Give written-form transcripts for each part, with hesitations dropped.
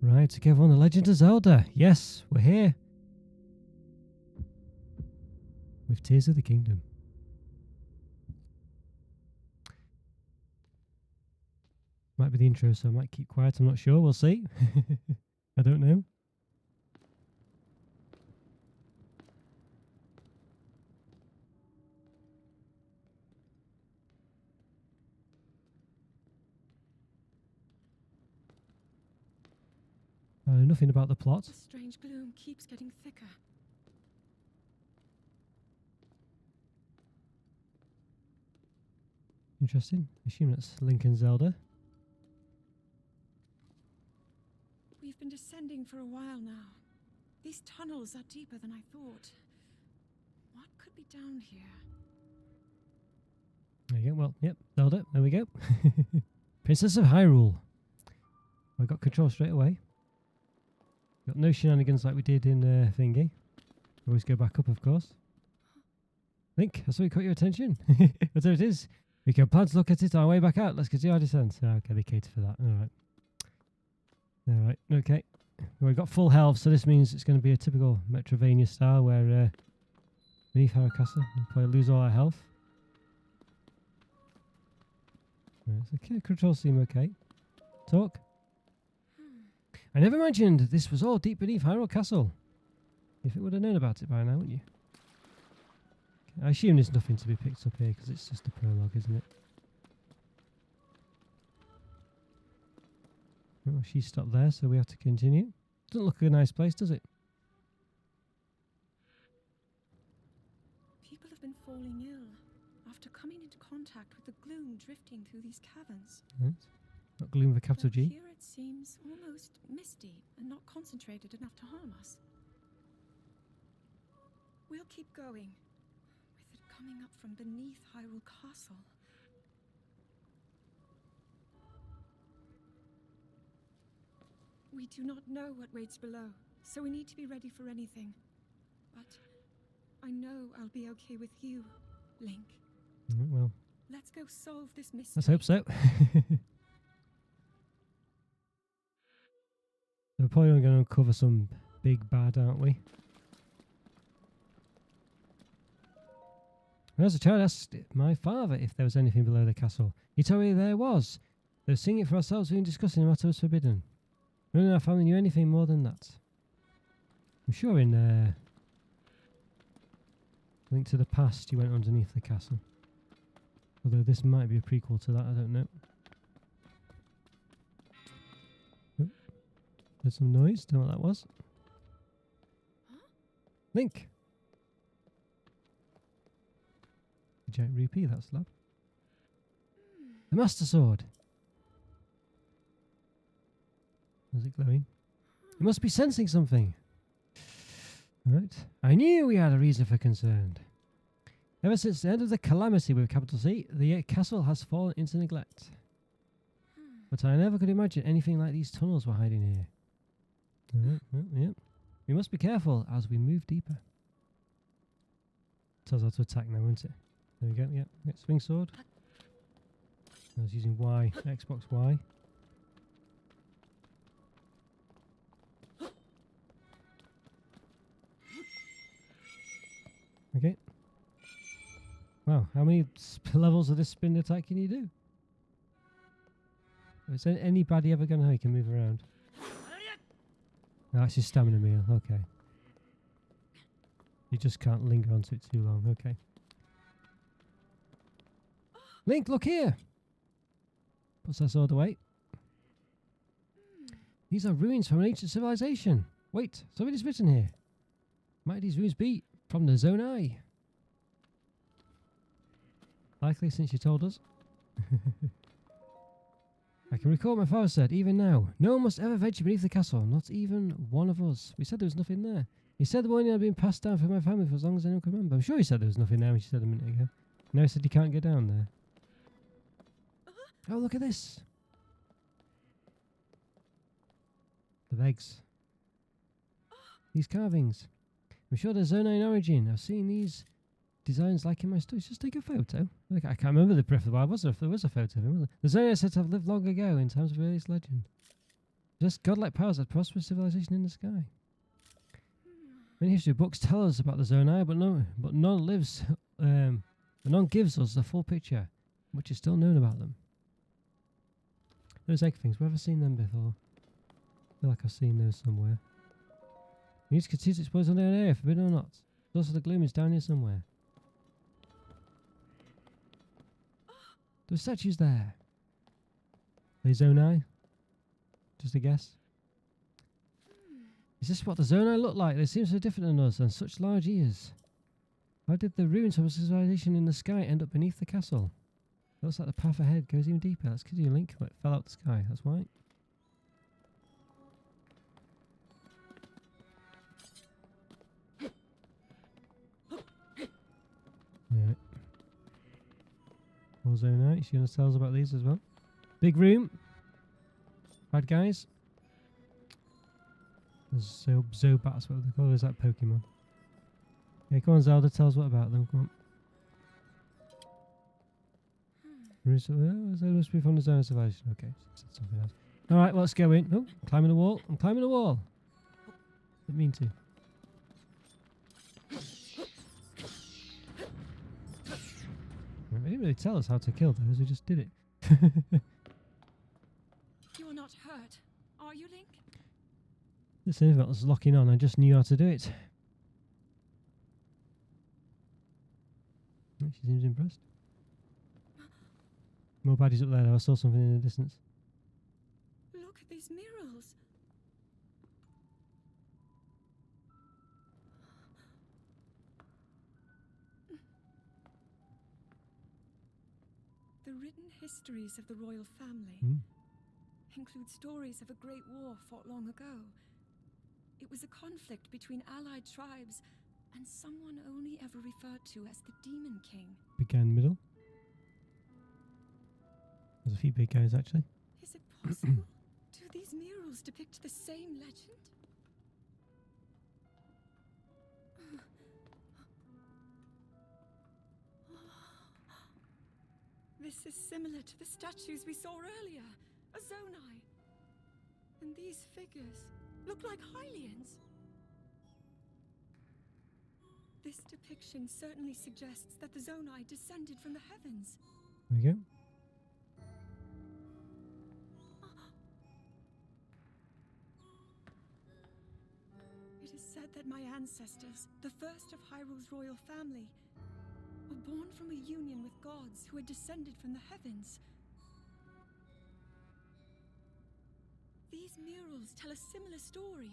Right, together on the Legend of Zelda. Yes, we're here. With Tears of the Kingdom. Might be the intro, so I might keep quiet. I'm not sure. We'll see. I don't know. I know nothing about the plot. The strange gloom keeps getting thicker. Interesting. I assume that's Link and Zelda. We've been descending for a while now. These tunnels are deeper than I thought. What could be down here? There you go. Well, yep, Zelda. There we go. Princess of Hyrule. I got control straight away. Got no shenanigans like we did in Thingy. Always go back up, of course. Link, that's what caught your attention. Whatever it is, we can plan to look at it on our way back out. Let's continue our descent. Oh, okay, they cater for that. Alright. Alright, okay. Well, we've got full health, so this means it's going to be a typical Metrovania style where beneath Hyrule Castle, we'll probably lose all our health. Right, so controls seem okay. Talk. I never imagined this was all deep beneath Hyrule Castle. If it would have known about it by now, wouldn't you? Okay, I assume there's nothing to be picked up here because it's just a prologue, isn't it? Oh, she stopped there, so we have to continue. Doesn't look like a nice place, does it? People have been falling ill after coming into contact with the gloom drifting through these caverns. Right. Not gloom with a capital But G. here it seems almost misty and not concentrated enough to harm us. We'll keep going, with it coming up from beneath Hyrule Castle. We do not know what waits below, so we need to be ready for anything. But I know I'll be okay with you, Link. Well, Let's go solve this mystery. let's hope so. We're probably going to uncover some big bad, aren't we? When I was a child, I asked my father if there was anything below the castle. He told me there was. Though seeing it for ourselves, we were discussing the matter was forbidden. None of our family knew anything more than that. I'm sure in Link to the Past, you went underneath the castle. Although this might be a prequel to that, I don't know. Oh, there's some noise, don't know what that was. Huh? Link! A giant rupee, that slab. The Master Sword! Was it glowing? It must be sensing something. Right. I knew we had a reason for concern. Ever since the end of the calamity with capital C, the castle has fallen into neglect. But I never could imagine anything like these tunnels were hiding here. Yep. We must be careful as we move deeper. Tells us how to attack now, won't it? There we go, yep. Swing sword. I was using Y, Xbox Y. Okay. Wow, how many levels of this spin attack can you do? Is anybody ever going to know you can move around? No, that's your stamina meal, okay. You just can't linger onto it too long, okay. Link, look here! Puts that sword away. These are ruins from an ancient civilization. Wait, somebody's written here. Might these ruins be from the Zone Eye? Likely, since you told us. I can recall my father said, even now, no one must ever venture beneath the castle, not even one of us. We said there was nothing there. He said the warning had been passed down from my family for as long as anyone could remember. I'm sure he said there was nothing there when she said a minute ago. Now he said you can't get down there. Oh, look at this. The legs. These carvings. I'm sure they're Zone 9 origin. I've seen these designs like in my studies. Just take a photo. Look, I can't remember the Breath of the Wild. There was a photo of him, wasn't there? The Zone 9 said to have lived long ago in times of earliest legend. This godlike powers that prosperous civilization in the sky. Many history books tell us about the Zonai, but none lives. But none gives us the full picture, which is still known about them. Those egg things, where have I seen them before? I feel like I've seen those somewhere. We need to continue to explore the unknown area, forbidden or not. Also, the gloom is down here somewhere. There are statues there. Are they Zonai? Just a guess. Is this what the Zonai look like? They seem so different than us and such large ears. How did the ruins of a civilization in the sky end up beneath the castle? Looks like the path ahead goes even deeper. That's because your Link fell out the sky. That's why. Alright. More Zonai. She's going to tell us about these as well. Big room. Bad guys. Zobats, what they call it? Is that Pokemon? Yeah, come on, Zelda, tell us what about them. Come on. They must be from the zone of civilization. Okay, said something else. Alright, let's go in. Oh, I'm climbing the wall. I'm climbing the wall. Didn't mean to. They didn't really tell us how to kill those, we just did it. You are not hurt, are you, Link? This invert was locking on, I just knew how to do it. Oh, she seems impressed. More baddies up there though, I saw something in the distance. Look at these murals. The written histories of the royal family include stories of a great war fought long ago. It was a conflict between allied tribes and someone only ever referred to as the Demon King. Big guy in the middle. There's a few big guys actually. Is it possible? Do these murals depict the same legend? This is similar to the statues we saw earlier, a Zonai. And these figures look like Hylians. This depiction certainly suggests that the Zonai descended from the heavens. There we go. It is said that my ancestors, the first of Hyrule's royal family, were born from a union with gods who had descended from the heavens. These murals tell a similar story,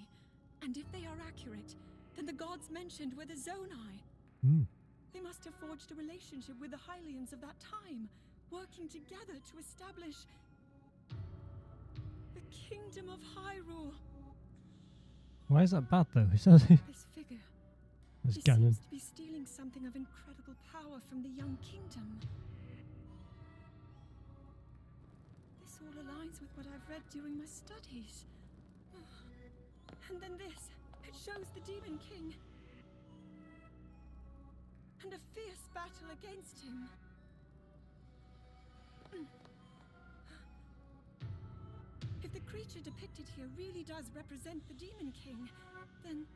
and if they are accurate, then the gods mentioned were the Zonai. They must have forged a relationship with the Hylians of that time, working together to establish the Kingdom of Hyrule. Why is that bad though? It sounds This figure, That's he Ganon. seems to be stealing something of incredible power from the young kingdom. This all aligns with what I've read during my studies. And then this, it shows the Demon King. And a fierce battle against him. If the creature depicted here really does represent the Demon King, then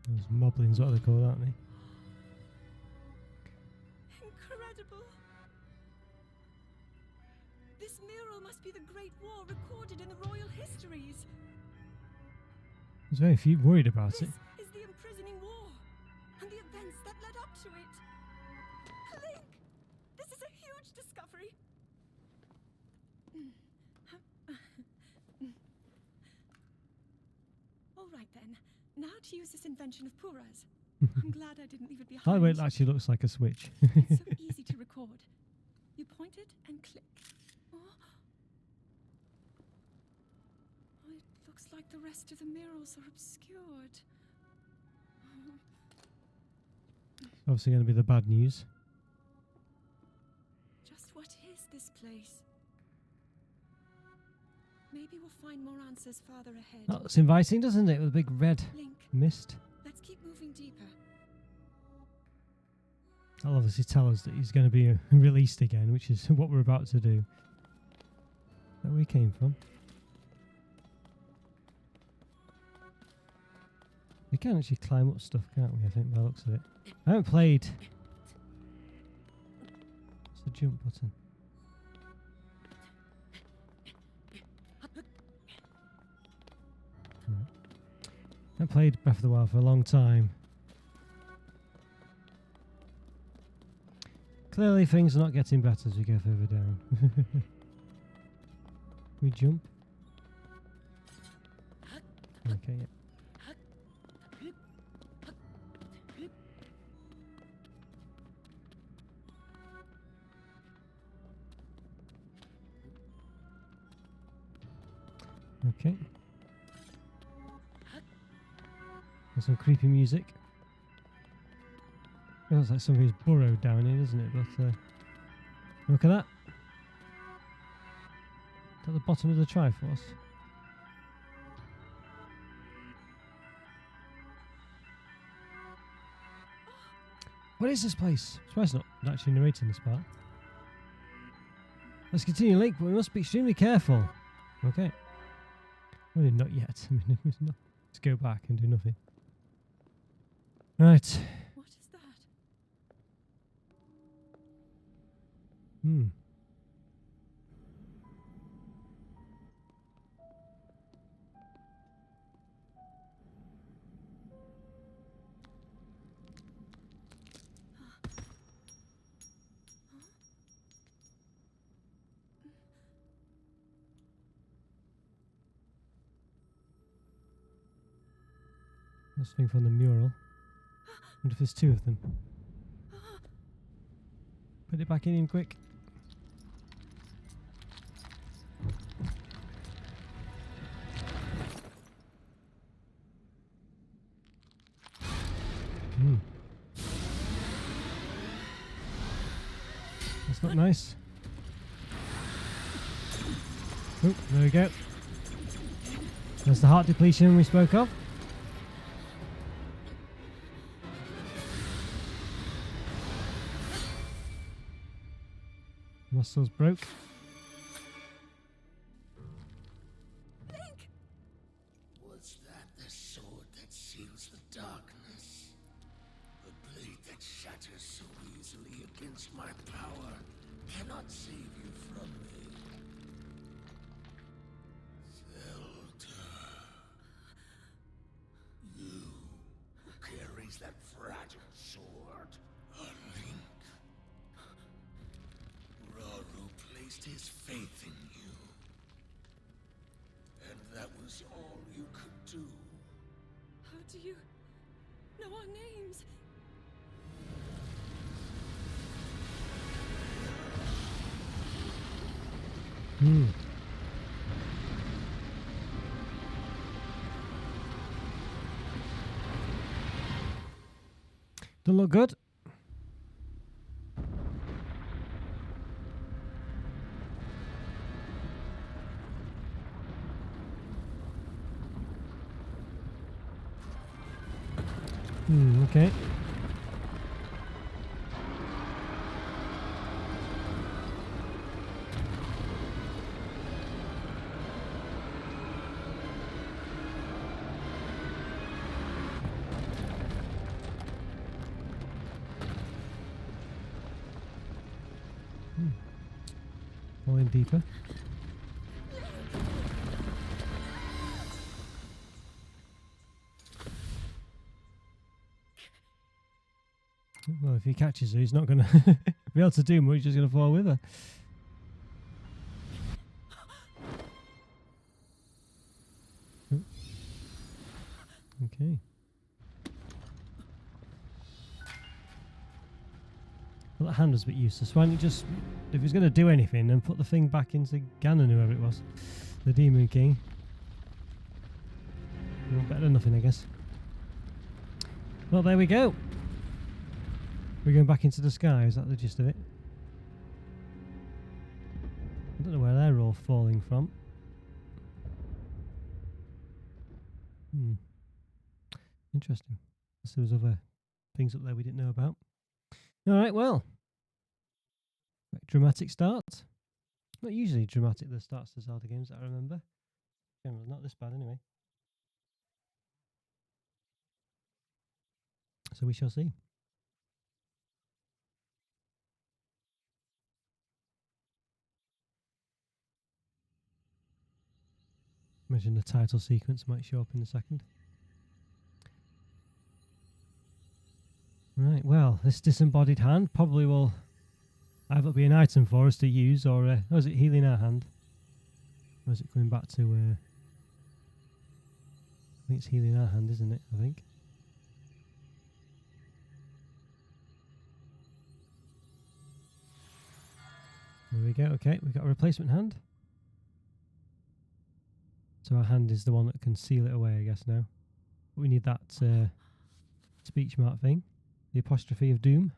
those moblins, what they call, aren't they? incredible. This mural must be the Great War recorded in the royal histories. There's very few worried about This it. is the imprisoning war and the events that led up to it. Link, this is a huge discovery. All right then. Now to use this invention of Pura's. I'm glad I didn't leave it behind. By the way, it actually looks like a switch. It's so easy to record. You point it and click. Oh, it looks like the rest of the murals are obscured. Obviously going to be the bad news. Just what is this place? Maybe we'll find more answers farther ahead. That's inviting, doesn't it? With a big red Link, mist. let's keep moving deeper. That'll obviously tell us that he's going to be released again, which is what we're about to do. where we came from. We can actually climb up stuff, can't we? I think by the looks of it. I haven't played. It's the jump button. Right. I haven't played Breath of the Wild for a long time. Clearly things are not getting better as we go further down. We jump. Okay, yeah. Okay. There's some creepy music. It looks like something's burrowed down here, doesn't it? But look at that. It's at the bottom of the Triforce. What is this place? I'm surprised it's not actually narrating this part. Let's continue, Link, but we must be extremely careful. Okay. Well, not yet. I mean, let's go back and do nothing. Right. What is that? That's something from the mural. Wonder if there's two of them. Put it back in quick. That's not nice. Oh, there we go. There's the heart depletion we spoke of. Muscles broke. Link! Was that the sword that seals the darkness? The blade that shatters so easily against my power cannot save you from me. Zelda. You who carries that fragile sword. A Link. Raru placed his faith in you. And that was all you could do. How do you know our names? Don't look good. Okay. Falling deeper. Well, if he catches her, he's not going to be able to do much. He's just going to fall with her. Oh. Okay. Well, that hand was a bit useless. Why don't you just, if he's going to do anything, then put the thing back into Ganon, whoever it was. The Demon King. Well, better than nothing, I guess. Well, there we go. We're going back into the sky, is that the gist of it? I don't know where they're all falling from. Interesting. Unless there was other things up there we didn't know about. Alright, well. Dramatic start. Not usually dramatic at the starts of Zelda games that I remember. Generally, not this bad anyway. So we shall see. Imagine the title sequence might show up in a second. Right, well, this disembodied hand probably will either be an item for us to use, or is it healing our hand? Or is it coming back to... I think it's healing our hand, isn't it? I think. There we go. Okay, we've got a replacement hand. So our hand is the one that can seal it away, I guess, now. But we need that speech mark thing. The apostrophe of doom.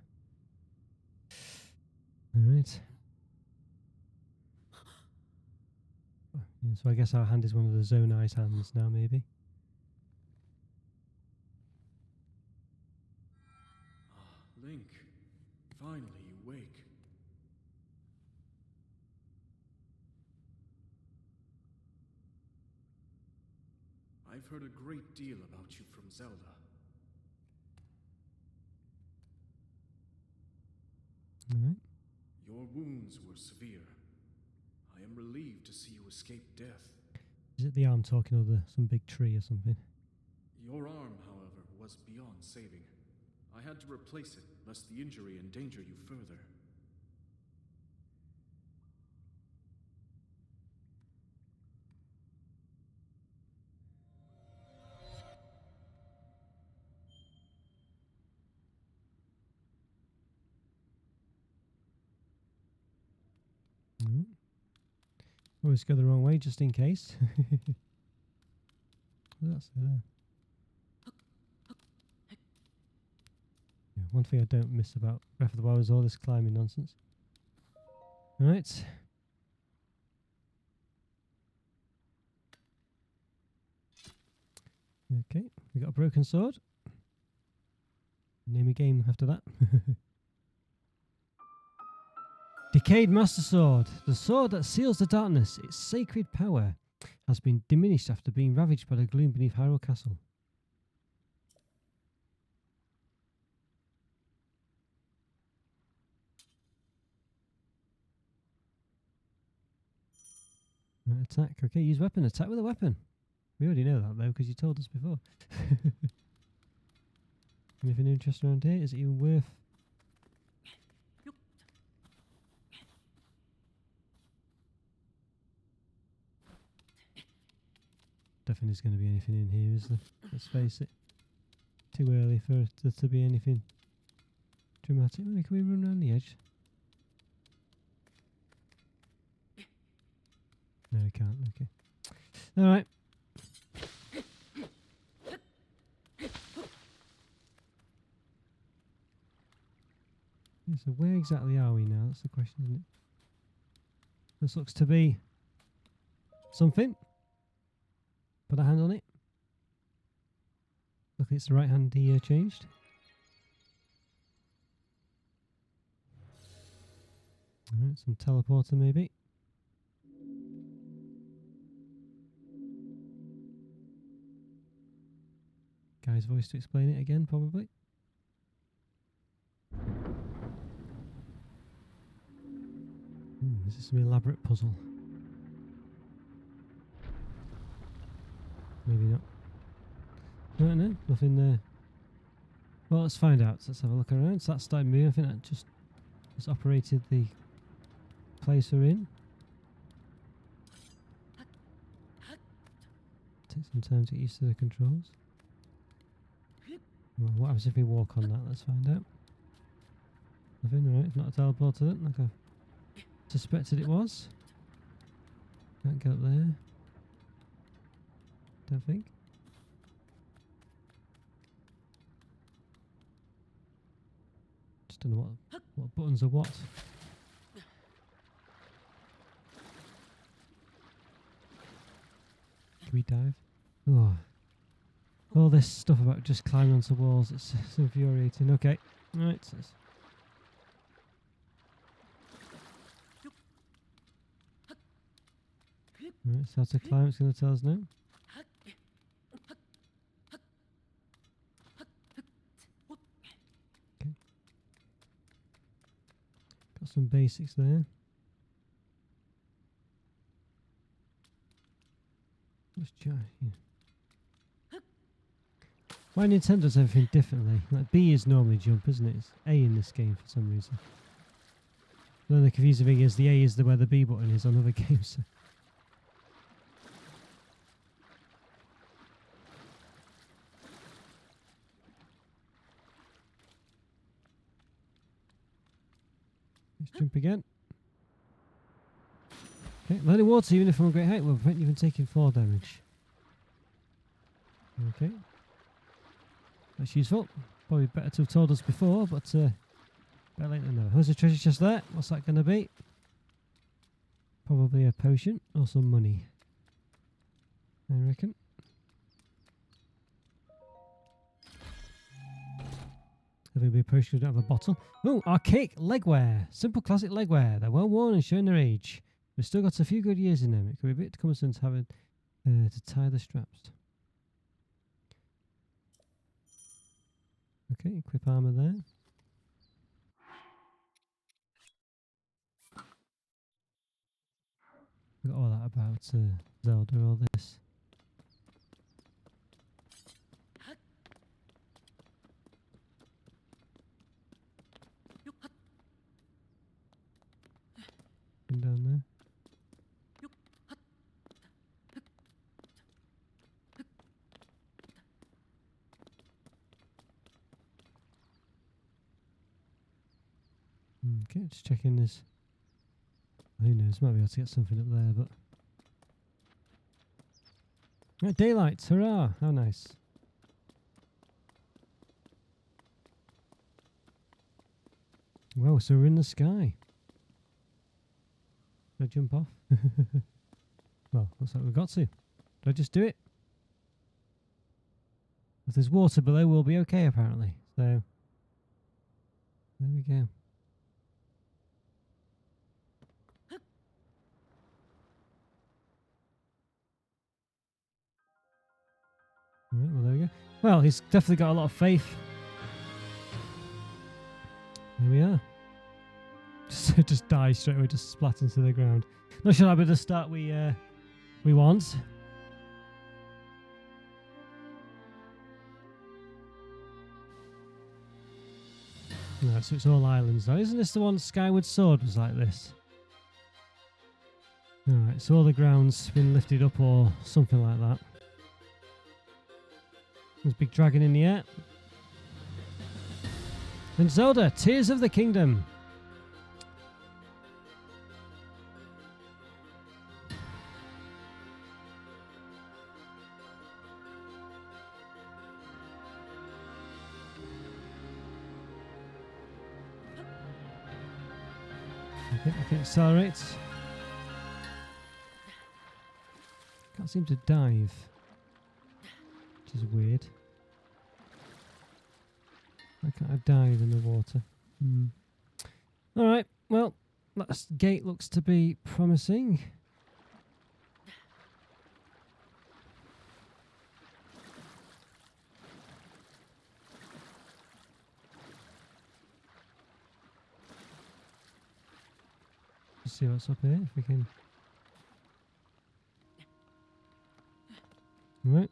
Alright. Yeah, so I guess our hand is one of the Zonai's hands now, maybe. Link, finally you wake. I've heard a great deal about you from Zelda. Alright. Your wounds were severe. I am relieved to see you escape death. Is it the arm talking, or some big tree or something? Your arm, however, was beyond saving. I had to replace it, lest the injury endanger you further. Alright. Always go the wrong way, just in case. That's there. Yeah, one thing I don't miss about Breath of the Wild is all this climbing nonsense. Alright. Okay, we got a broken sword. Name a game after that. Decayed Master Sword. The sword that seals the darkness. Its sacred power has been diminished after being ravaged by the gloom beneath Hyrule Castle. Right, attack. Okay, use weapon. Attack with a weapon. We already know that though, because you told us before. Anything interesting around here? Is it even worth... Definitely there's going to be anything in here, is there? Let's face it. Too early for there to be anything dramatic. Maybe can we run around the edge? No, we can't. Okay. Alright. Yeah, so where exactly are we now? That's the question, isn't it? This looks to be something. Put a hand on it. Look, it's the right hand he changed. Alright, some teleporter maybe. Guy's voice to explain it again, probably. This is some elaborate puzzle. Maybe not. Right, no, nothing there. Well, let's find out. Let's have a look around. So that started moving. I think that just operated the place we're in. Take some time to get used to the controls. Well, what happens if we walk on that? Let's find out. Nothing, right? It's not a teleporter then, like I suspected it was. Can't get up there. Don't think. Just don't know what buttons are what. Can we dive? Oh. All this stuff about just climbing onto walls, it's infuriating. Okay, right. Right, so how to climb, it's going to tell us now. Okay. Got some basics there. Just try, yeah. Why Nintendo does everything differently? Like B is normally jump, isn't it? It's A in this game for some reason. Then the confusing thing is the A is where the B button is on other games. Let's jump again. Okay, learning water even if I'm a great height will prevent you from taking 4 damage. Okay. That's useful. Probably better to have told us before, but better late than never. Who's the treasure chest there? What's that going to be? Probably a potion or some money, I reckon. There'll be a potion, we don't have a bottle. Oh, archaic legwear. Simple classic legwear. They're well worn and showing their age. We've still got a few good years in them. It could be a bit cumbersome to have to tie the straps. Okay, equip armor there. Forgot all that about Zelda, all this. Been down there. Okay, just checking this. Who knows, might be able to get something up there, but... Right, daylight, hurrah! How nice. Well, so we're in the sky. Did I jump off? Well, looks like we've got to. Did I just do it? If there's water below, we'll be okay, apparently. So, there we go. Alright, well, there we go. Well, he's definitely got a lot of faith. There we are. Just die straight away, just splat into the ground. Not sure that'll be the start we want. No, so it's all islands now. Isn't this the one Skyward Sword was like this? Alright, so all the ground's been lifted up or something like that. There's a big dragon in the air. And Zelda, Tears of the Kingdom. Okay, I can accelerate. Can't seem to dive, which is weird. Why can't I dive in the water? Alright, well, that gate looks to be promising. Let's see what's up here, if we can... Right.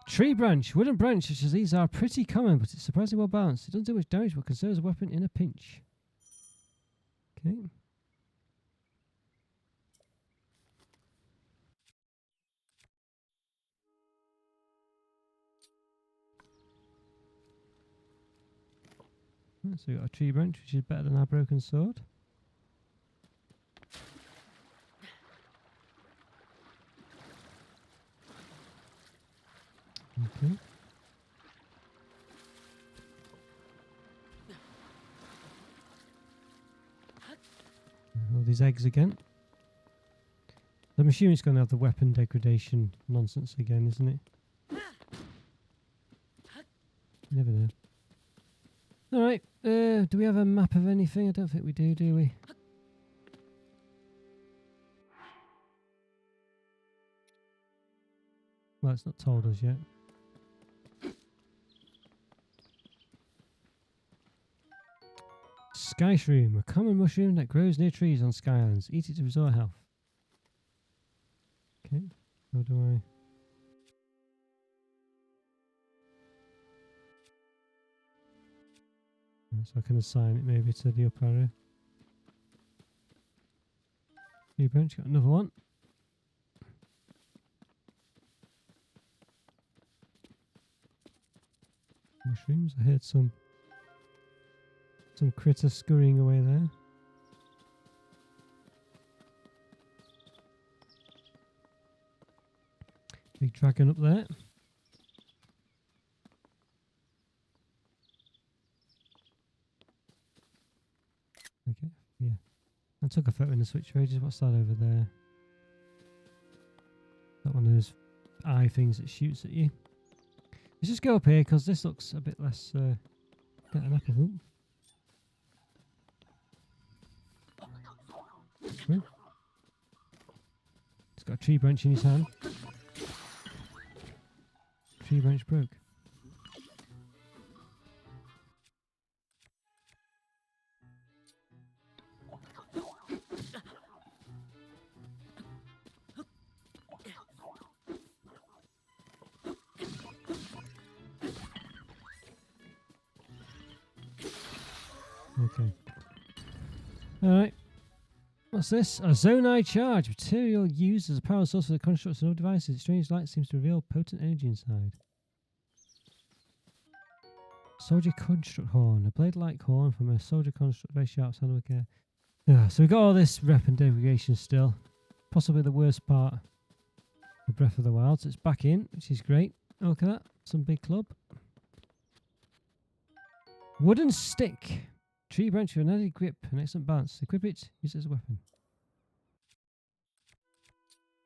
Tree branch, wooden branch such as these are pretty common, but it's surprisingly well balanced. It doesn't do much damage, but can serve as a weapon in a pinch. Okay. Right, so we've got a tree branch, which is better than our broken sword. Okay. All these eggs again. I'm assuming it's going to have the weapon degradation nonsense again, isn't it? Never know. Alright, do we have a map of anything? I don't think we do we? Well, it's not told us yet. Sky shroom, a common mushroom that grows near trees on sky islands. Eat it to restore health. Okay, how do I... So I can assign it maybe to the up arrow. Tree branch, got another one. Mushrooms, I heard some critter scurrying away there. Big dragon up there. Okay, yeah. I took a photo in the switch pages. What's that over there? That one of those eye things that shoots at you. Let's just go up here because this looks a bit less. Get an apple. Ooh. Ooh. He's got a tree branch in his hand. Tree branch broke. Okay. Alright. What's this? A Zonai charge. Material used as a power source for the construction of devices. Strange light seems to reveal potent energy inside. Soldier construct horn. A blade-like horn from a soldier construct. Very sharp sound of care. Yeah, so we got all this rep and degradation still. Possibly the worst part of Breath of the Wild. So it's back in, which is great. Oh, look at that. Some big club. Wooden stick. Tree branch with an added grip and excellent balance. Equip it, use it as a weapon.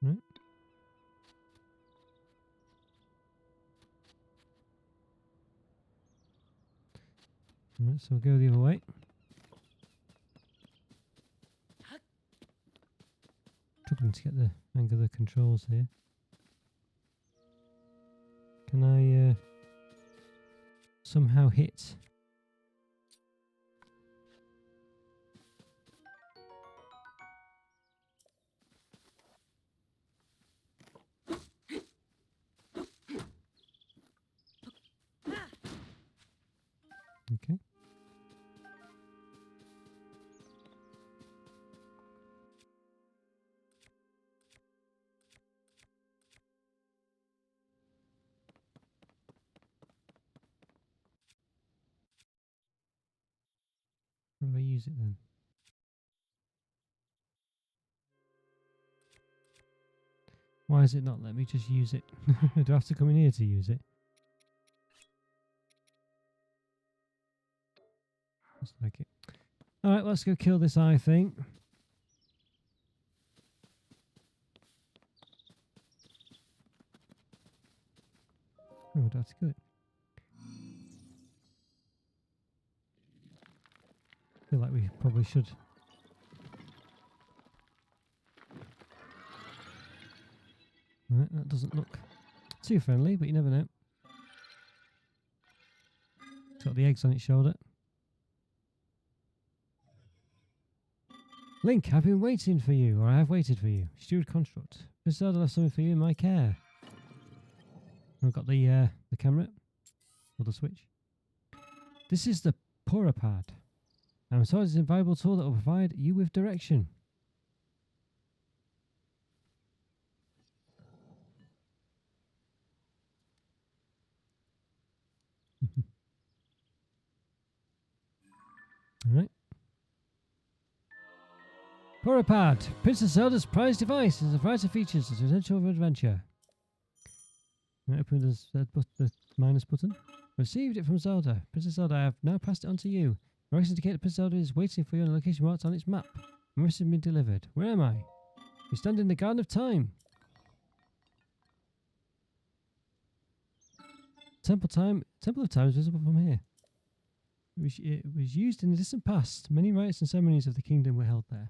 Right. Right, so we'll go the other way. Struggling to get the hang of the controls here. Can I somehow hit? Okay. How do I use it then? Why is it not let me just use it? Do I have to come in here to use it? Looks like it. Alright, let's go kill this eye thing. Oh, I don't have to kill it. I feel like we probably should. Right, that doesn't look too friendly, but you never know. It's got the eggs on its shoulder. Link, I've been waiting for you, or I have waited for you. Steward construct. Princess Zelda left something for you in my care. I've got the camera, or the switch. This is the Porapad. I'm told it's an invaluable tool that will provide you with direction. Alright. Porapad, Princess Zelda's prized device, has a variety of features as essential for adventure. Open the minus button. Received it from Zelda. Princess Zelda, I have now passed it on to you. Directions indicate that Princess Zelda is waiting for you on the location marked on its map. The message has been delivered. Where am I? We stand in the Garden of Time. Temple of Time is visible from here. It was used in the distant past. Many rites and ceremonies of the kingdom were held there.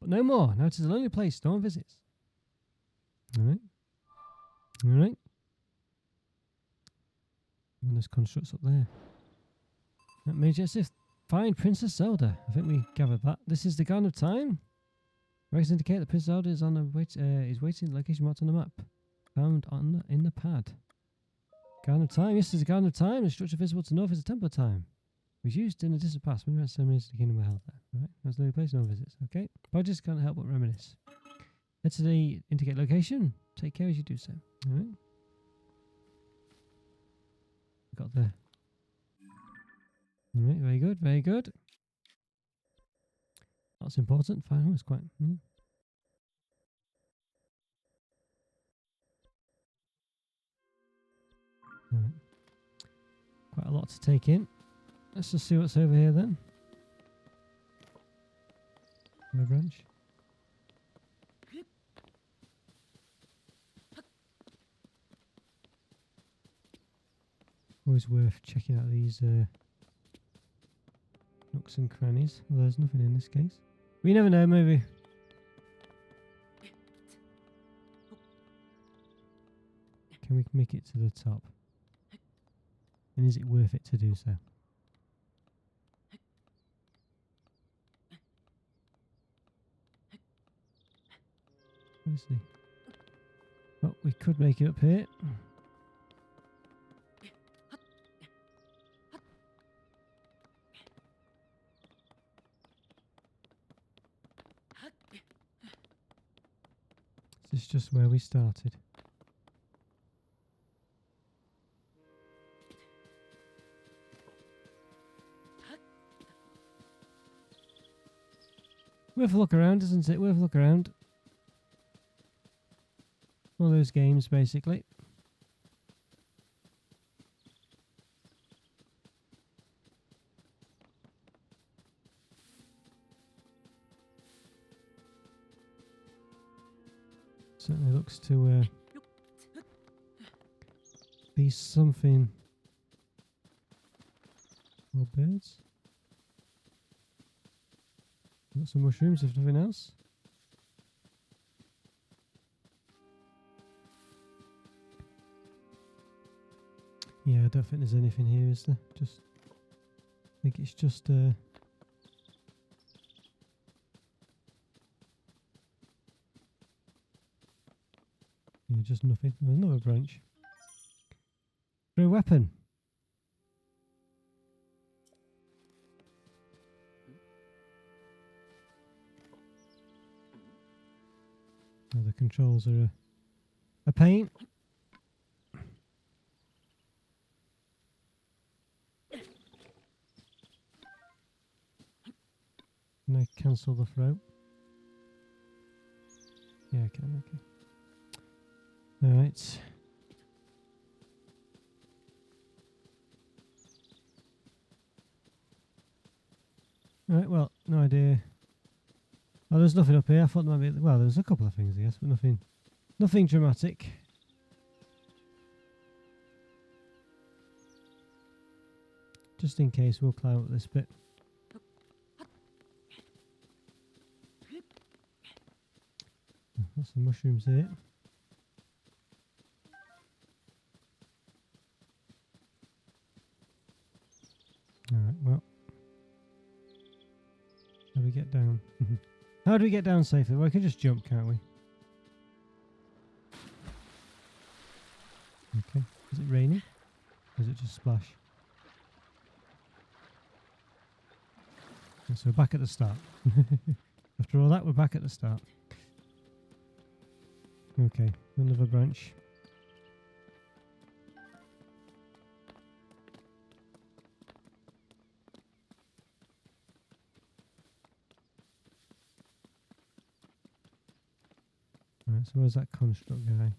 But no more. Now it is a lonely place no one visits. Alright. Alright. And there's constructs up there. That Major Sith. Find Princess Zelda. I think we gathered that. This is the Garden of Time. Records indicate that Princess Zelda is on the is waiting location marked on the map. Found on in the pad. Garden of Time. Yes, this is the Garden of Time. The structure visible to north is the Temple of Time. It was used in the distant past when ceremonies of the kingdom were held there. Right. There's no place, no visits. Okay. Projects can't help but reminisce. Head to the indicate location. Take care as you do so. Alright. Got there. Alright, very good, very good. That's important. Final is quite. Alright. Quite a lot to take in. Let's just see what's over here then. No branch. Always worth checking out these nooks and crannies. Well, there's nothing in this case. We never know, maybe. Can we make it to the top? And is it worth it to do so? Obviously. Well, we could make it up here. This is just where we started. Worth a look around, isn't it? Worth a look around. All those games, basically. Certainly looks to be something. More birds. Got some mushrooms, if nothing else. Yeah, I don't think there's anything here, is there? Just, I think it's just yeah, just nothing. Another branch. For a weapon. Oh, the controls are a pain. Can I cancel the throw? Yeah, I can, okay. Alright. Alright, well, no idea. Oh, there's nothing up here. I thought there might be. Well, there's a couple of things, I guess, but nothing dramatic. Just in case, we'll climb up this bit. Got some mushrooms here. Alright, well. How do we get down? How do we get down safely? Well, we can just jump, can't we? Okay. Is it raining? Or is it just splash? Okay, so we're back at the start. After all that, we're back at the start. Okay, another branch. Right, so where's that construct guy?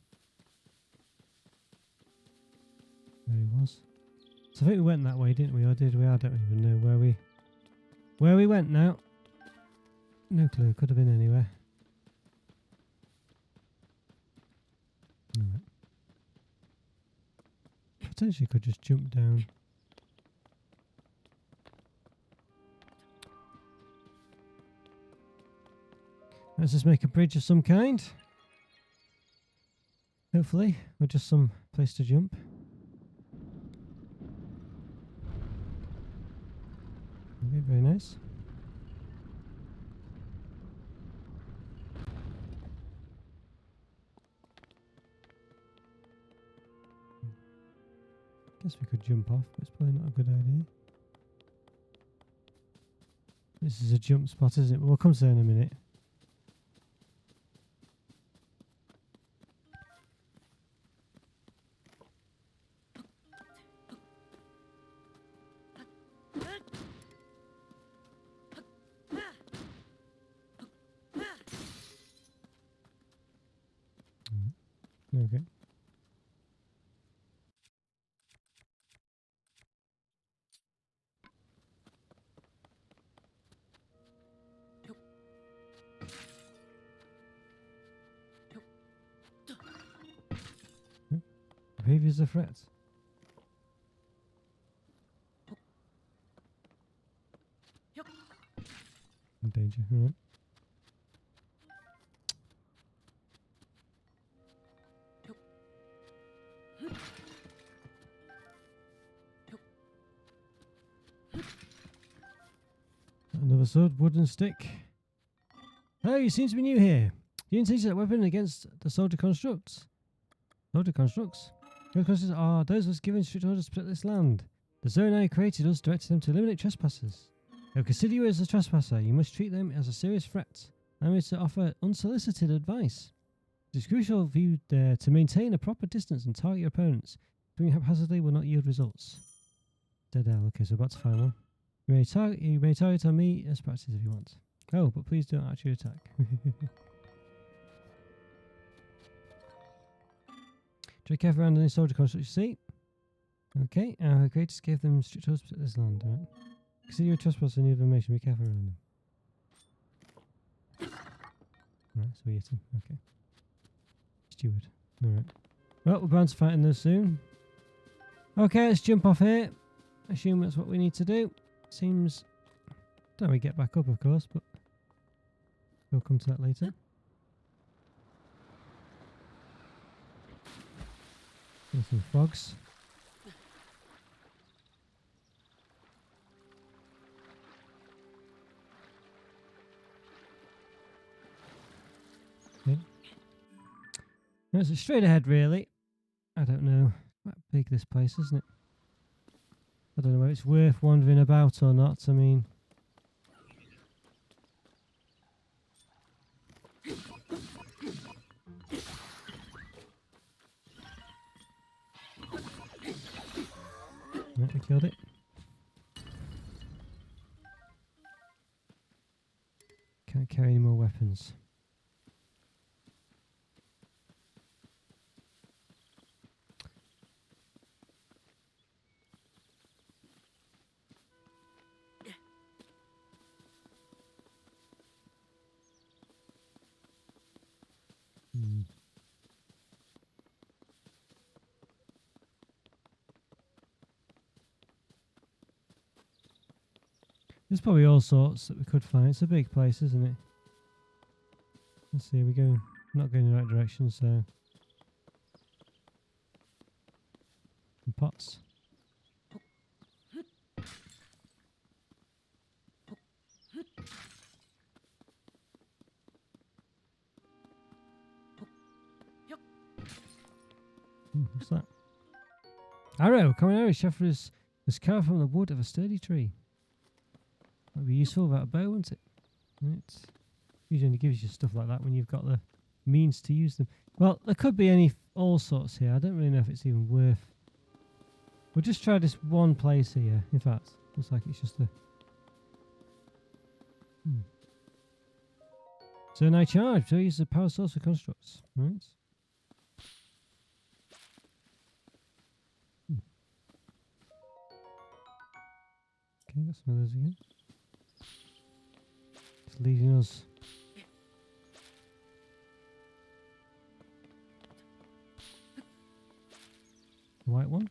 There he was. So I think we went that way, didn't we? Or did we? I don't even know where we went now. No clue. Could have been anywhere. Alright. Potentially could just jump down. Let's just make a bridge of some kind. Hopefully, or just some place to jump. Okay, very nice. Guess we could jump off, but it's probably not a good idea. This is a jump spot, isn't it? We'll come to that in a minute. Okay. Behaviors of threats. In danger, alright. Another sword, wooden stick. Oh, you seem to be new here. You didn't teach that weapon against the soldier constructs. Soldier constructs? Those constructs are those of us given strict orders to protect this land. The Zonai created us, directed them to eliminate trespassers. They'll consider you as a trespasser. You must treat them as a serious threat. I'm here to offer unsolicited advice. It is crucial for you to maintain a proper distance and target your opponents. Doing haphazardly will not yield results. Dead L. Okay, so about to find one. You may target on me as practice if you want. Oh, but please don't actually attack. Check careful around any soldier construct you see. Okay, our greatest gave them strict orders to protect this land, right? Consider you a trespasser and new information, be careful around them. Right, so we hit him, okay. Steward, alright. Well, we're bound to fight in those soon. Okay, let's jump off here. Assume that's what we need to do. Seems... Don't we get back up, of course, but... We'll come to that later. There's some frogs. Okay. No, it's straight ahead, really. I don't know. Quite big, this place, isn't it? I don't know whether it's worth wandering about or not. I mean... Right, we killed it. Can't carry any more weapons. There's probably all sorts that we could find. It's a big place, isn't it? Let's see, we're going, not going in the right direction, so... Some pots. What's that? Arrow! Common arrow shot is carved from the wood of a sturdy tree. Might be useful without a bow, wouldn't it? Right. Usually only gives you stuff like that when you've got the means to use them. Well, there could be all sorts here. I don't really know if it's even worth... We'll just try this one place here. In fact, looks like it's just a... So now charge. So use the power source for constructs. Right. Okay, got some of those again. It's leaving us. The white one.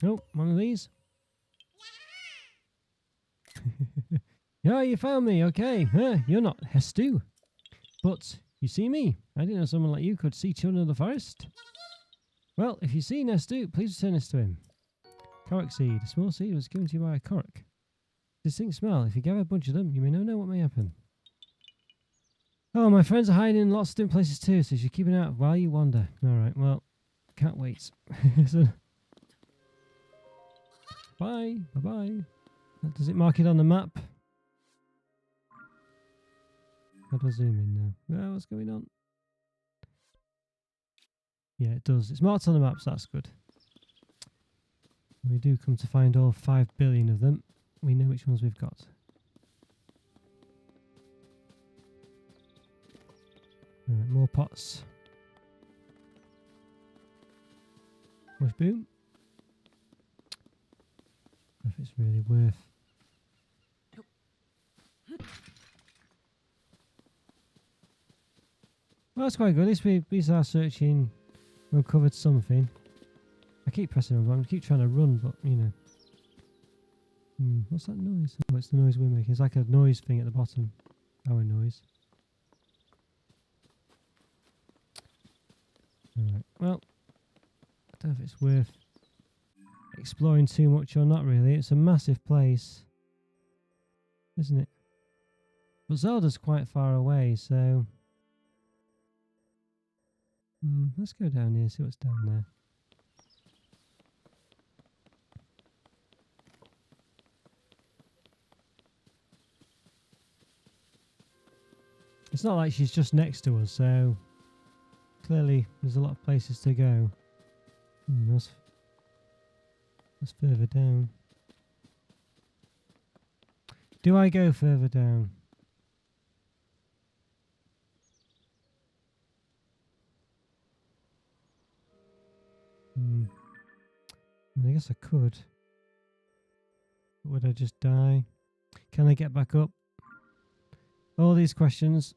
Oh, one of these. Yeah, you found me. Okay, you're not Hestu, but You see me? I didn't know someone like you could see children of the forest. Well, if you see Nestu, please return this to him. Korok seed. A small seed was given to you by a Korok. Distinct smell. If you gather a bunch of them, you may never know what may happen. Oh, my friends are hiding in lots of different places too, so you should keep an eye out while you wander. Alright, well, can't wait. So, bye. Bye-bye. Does it mark it on the map? How do I zoom in now? Oh, what's going on? Yeah, it does. It's marked on the map, so that's good. When we do come to find all 5 billion of them, we know which ones we've got. Alright, more pots. Push boom. If it's really worth. Well, that's quite good. At least we are searching. We've covered something. I keep pressing on, but I keep trying to run, but you know. What's that noise? Oh, it's the noise we're making. It's like a noise thing at the bottom. Our noise. Alright, well, I don't know if it's worth exploring too much or not really. It's a massive place, isn't it? But Zelda's quite far away, so let's go down here, see what's down there. It's not like she's just next to us, so clearly there's a lot of places to go. That's further down. Do I go further down? I guess I could. But would I just die? Can I get back up? All these questions.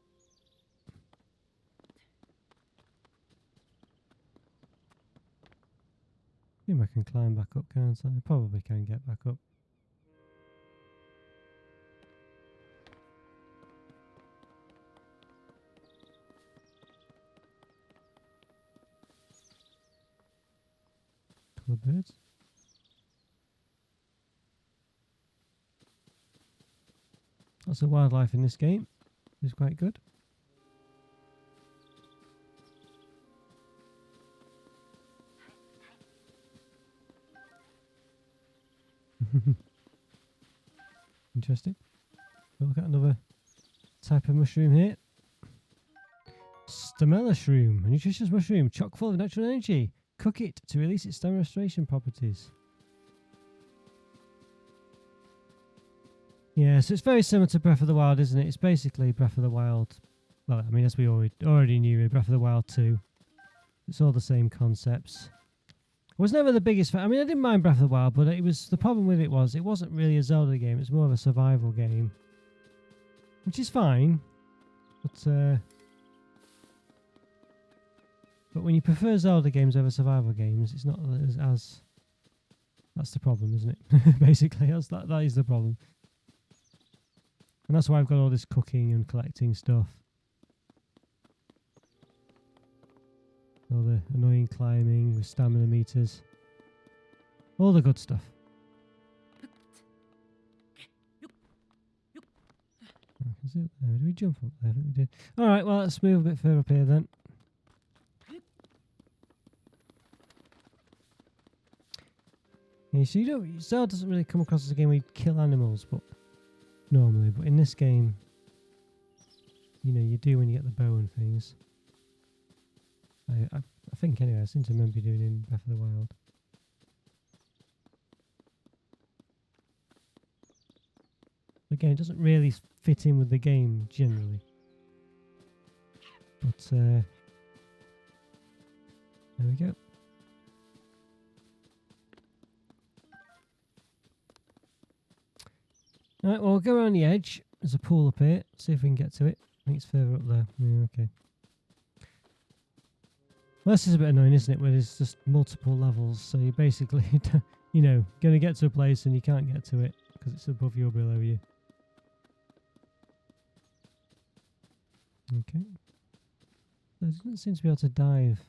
I think I can climb back up, can't I? I probably can get back up. Couple of birds. Lots of wildlife in this game. It's quite good. Interesting. We'll look at another type of mushroom here. Stamella shroom, a nutritious mushroom, chock full of natural energy. Cook it to release its stamina restoration properties. Yeah, so it's very similar to Breath of the Wild, isn't it? It's basically Breath of the Wild. Well, I mean, as we already knew, Breath of the Wild 2. It's all the same concepts. I was never the biggest fan. I mean, I didn't mind Breath of the Wild, but it was the problem with it wasn't really a Zelda game. It's more of a survival game, which is fine. But when you prefer Zelda games over survival games, it's not as that's the problem, isn't it? Basically, that is the problem. And that's why I've got all this cooking and collecting stuff. All the annoying climbing with stamina meters. All the good stuff. Did we jump up there? I think we did. Alright, well, let's move a bit further up here then. Yeah, so Zelda doesn't really come across as a game where you kill animals, but normally. But in this game, you know, you do when you get the bow and things. I think anyway, I seem to remember doing in Breath of the Wild. Again, it doesn't really fit in with the game generally. But there we go. Alright, well, we'll go around the edge. There's a pool up here. See if we can get to it. I think it's further up there. Yeah, okay. Well, this is a bit annoying, isn't it? Where there's just multiple levels. So you basically, you know, going to get to a place and you can't get to it because it's above you or below you. Okay. It doesn't seem to be able to dive.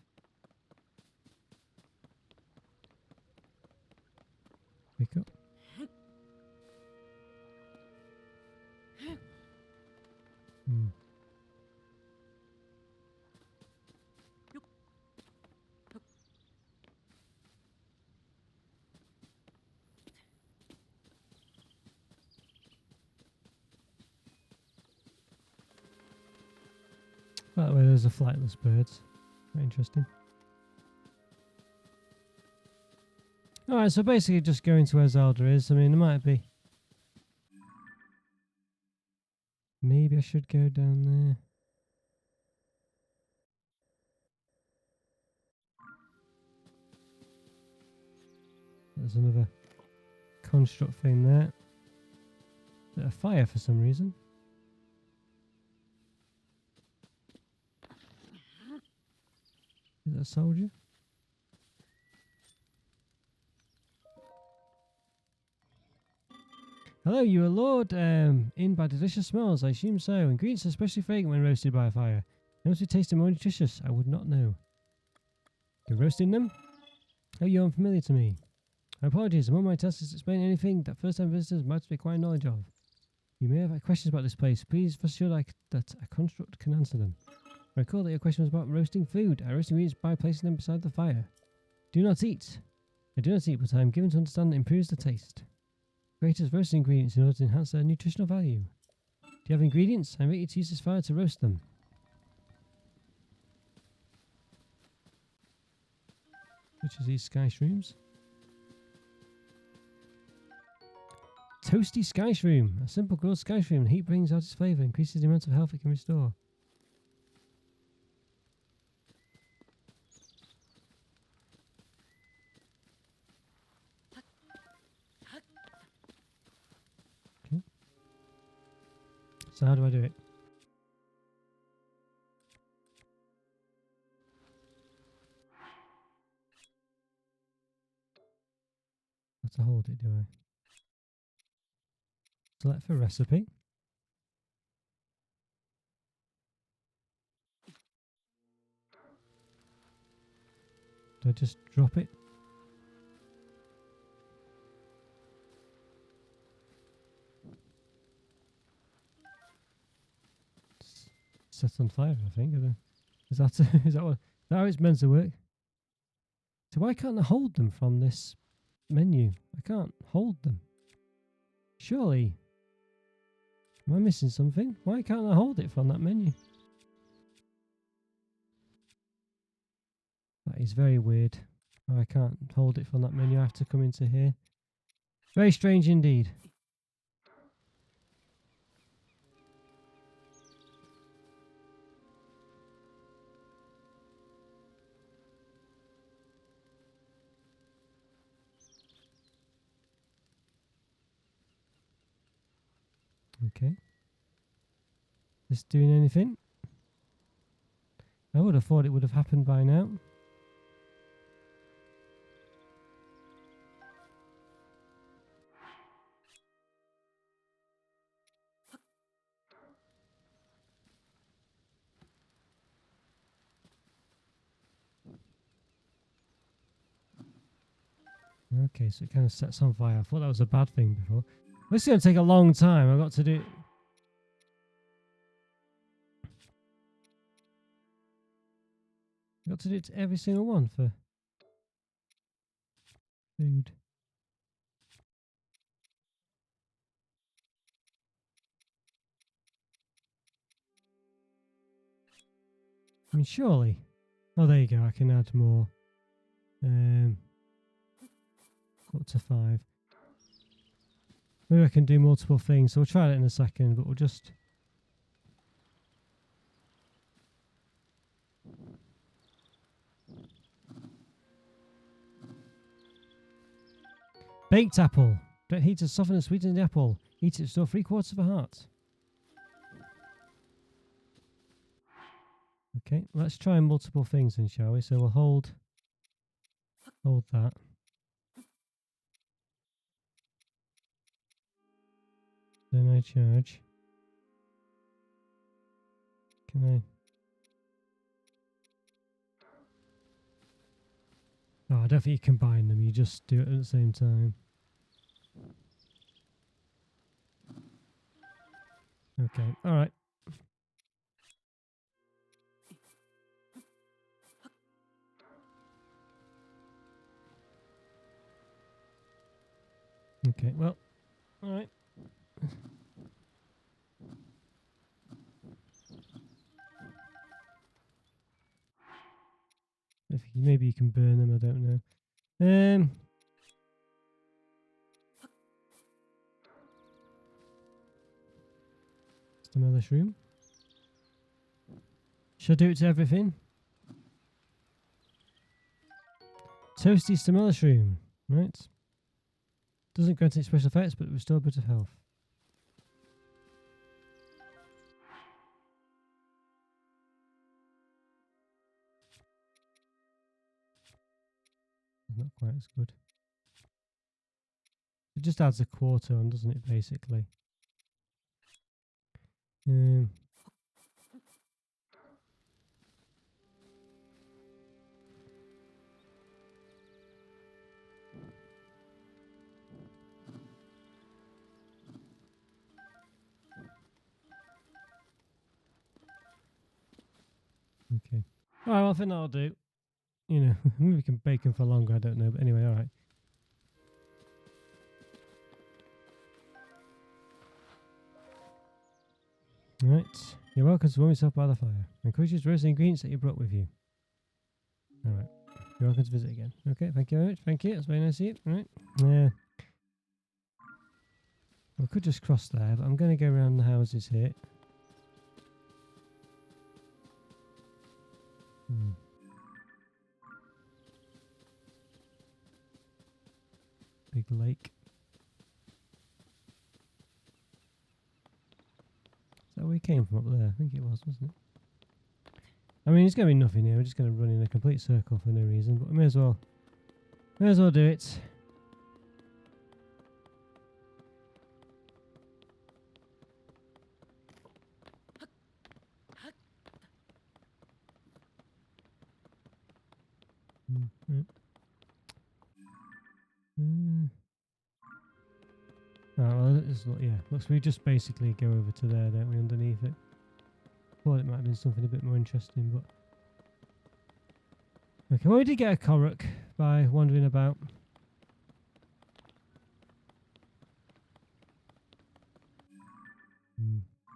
Pick up. Hmm. By the way, there's a flightless birds. Very interesting. Alright, so basically just going to where Zelda is. I mean, there might be. Maybe I should go down there. There's another construct thing there. Is it a fire for some reason? Is that a soldier? Hello, you are lured in by delicious smells. I assume so. Ingredients are especially fragrant when roasted by a fire. They must be tasting more nutritious. I would not know. You're roasting them? Oh, you're unfamiliar to me. My apologies. Among my tasks is to explain anything that first-time visitors might acquire knowledge of. You may have questions about this place. Please rest assured that a construct can answer them. I recall that your question was about roasting food. I roast ingredients by placing them beside the fire. Do not eat. I do not eat, but I am given to understand it improves the taste. Creators roast ingredients in order to enhance their nutritional value. Do you have ingredients? I invite you to use this fire to roast them. Which is these sky shrooms. Toasty sky shroom. A simple grilled sky shroom. The heat brings out its flavour, increases the amount of health it can restore. Okay. So how do I do it? I have to hold it, do I? Select for recipe. Do I just drop it? Set on fire, I think. Is that how it's meant to work? So why can't I hold them from this menu? I can't hold them. Surely. Am I missing something? Why can't I hold it from that menu? That is very weird. I can't hold it from that menu. I have to come into here. Very strange indeed. Okay. This doing anything? I would have thought it would have happened by now. Okay, so it kind of sets on fire. I thought that was a bad thing before. This is going to take a long time. I've got to do it. I've got to do it to every single one for food. I mean, surely. Oh, there you go. I can add more. Up to 5. Maybe I can do multiple things. So we'll try that in a second, but we'll just. Baked apple. Don't heat to soften and sweeten the apple. Eat it to restore 3/4 of a heart. Okay, let's try multiple things then, shall we? So we'll hold that. Then I charge. Can I? Oh, I don't think you combine them, you just do it at the same time. Okay, alright. Okay, well, alright. Maybe you can burn them, I don't know. Stamella shroom. Should I do it to everything? Toasty Stamella shroom. Right. Doesn't grant any special effects, but restore a bit of health. Not quite as good. It just adds a quarter on, doesn't it, basically? Okay. Alright, well, I think that'll do. You know, maybe we can bake them for longer, I don't know. But anyway, alright. Right. You're welcome to warm yourself by the fire. I encourage you to roast the ingredients that you brought with you. Alright. You're welcome to visit again. Okay, thank you very much. Thank you. That's very nice of you. Right. Yeah. We could just cross there, but I'm going to go around the houses here. Big lake. Is that where we came from up there? I think it was, wasn't it? I mean, it's going to be nothing here. We're just going to run in a complete circle for no reason, but we may as well do it. Oh, well, yeah, looks we just basically go over to there, don't we, underneath it. Thought it might have been something a bit more interesting, but... Okay, well, we did get a Korok by wandering about.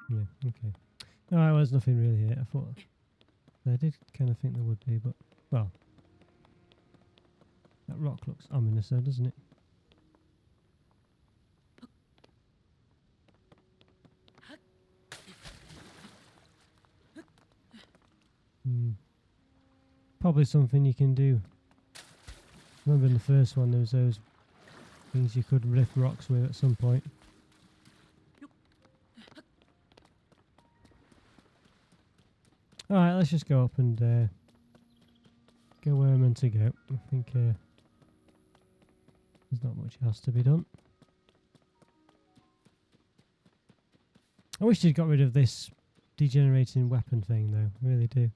Yeah, okay. Alright, well, there's nothing really here. I did kind of think there would be, but... Well... That rock looks ominous though, doesn't it? Probably something you can do. Remember in the first one there was those things you could riff rocks with at some point. Alright, let's just go up and go where I'm meant to go. I think there's not much else to be done. I wish they'd got rid of this degenerating weapon thing though, I really do.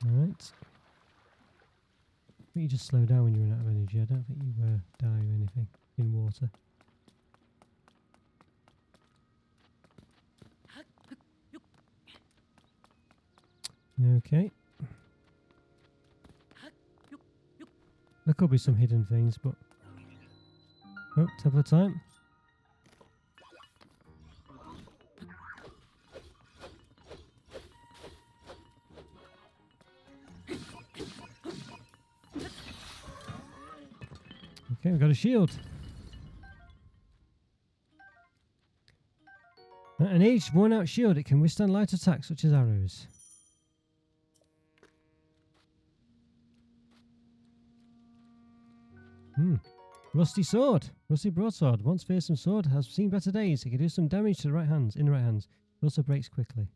Alright. I think you just slow down when you run out of energy. I don't think you die or anything in water. Okay. There could be some hidden things, but... Oh, Temple of Time. Okay, we've got a shield. An aged, worn-out shield. It can withstand light attacks such as arrows. Rusty sword. Rusty broadsword. Once fearsome sword has seen better days. It can do some damage to the right hands. In the right hands. It also breaks quickly.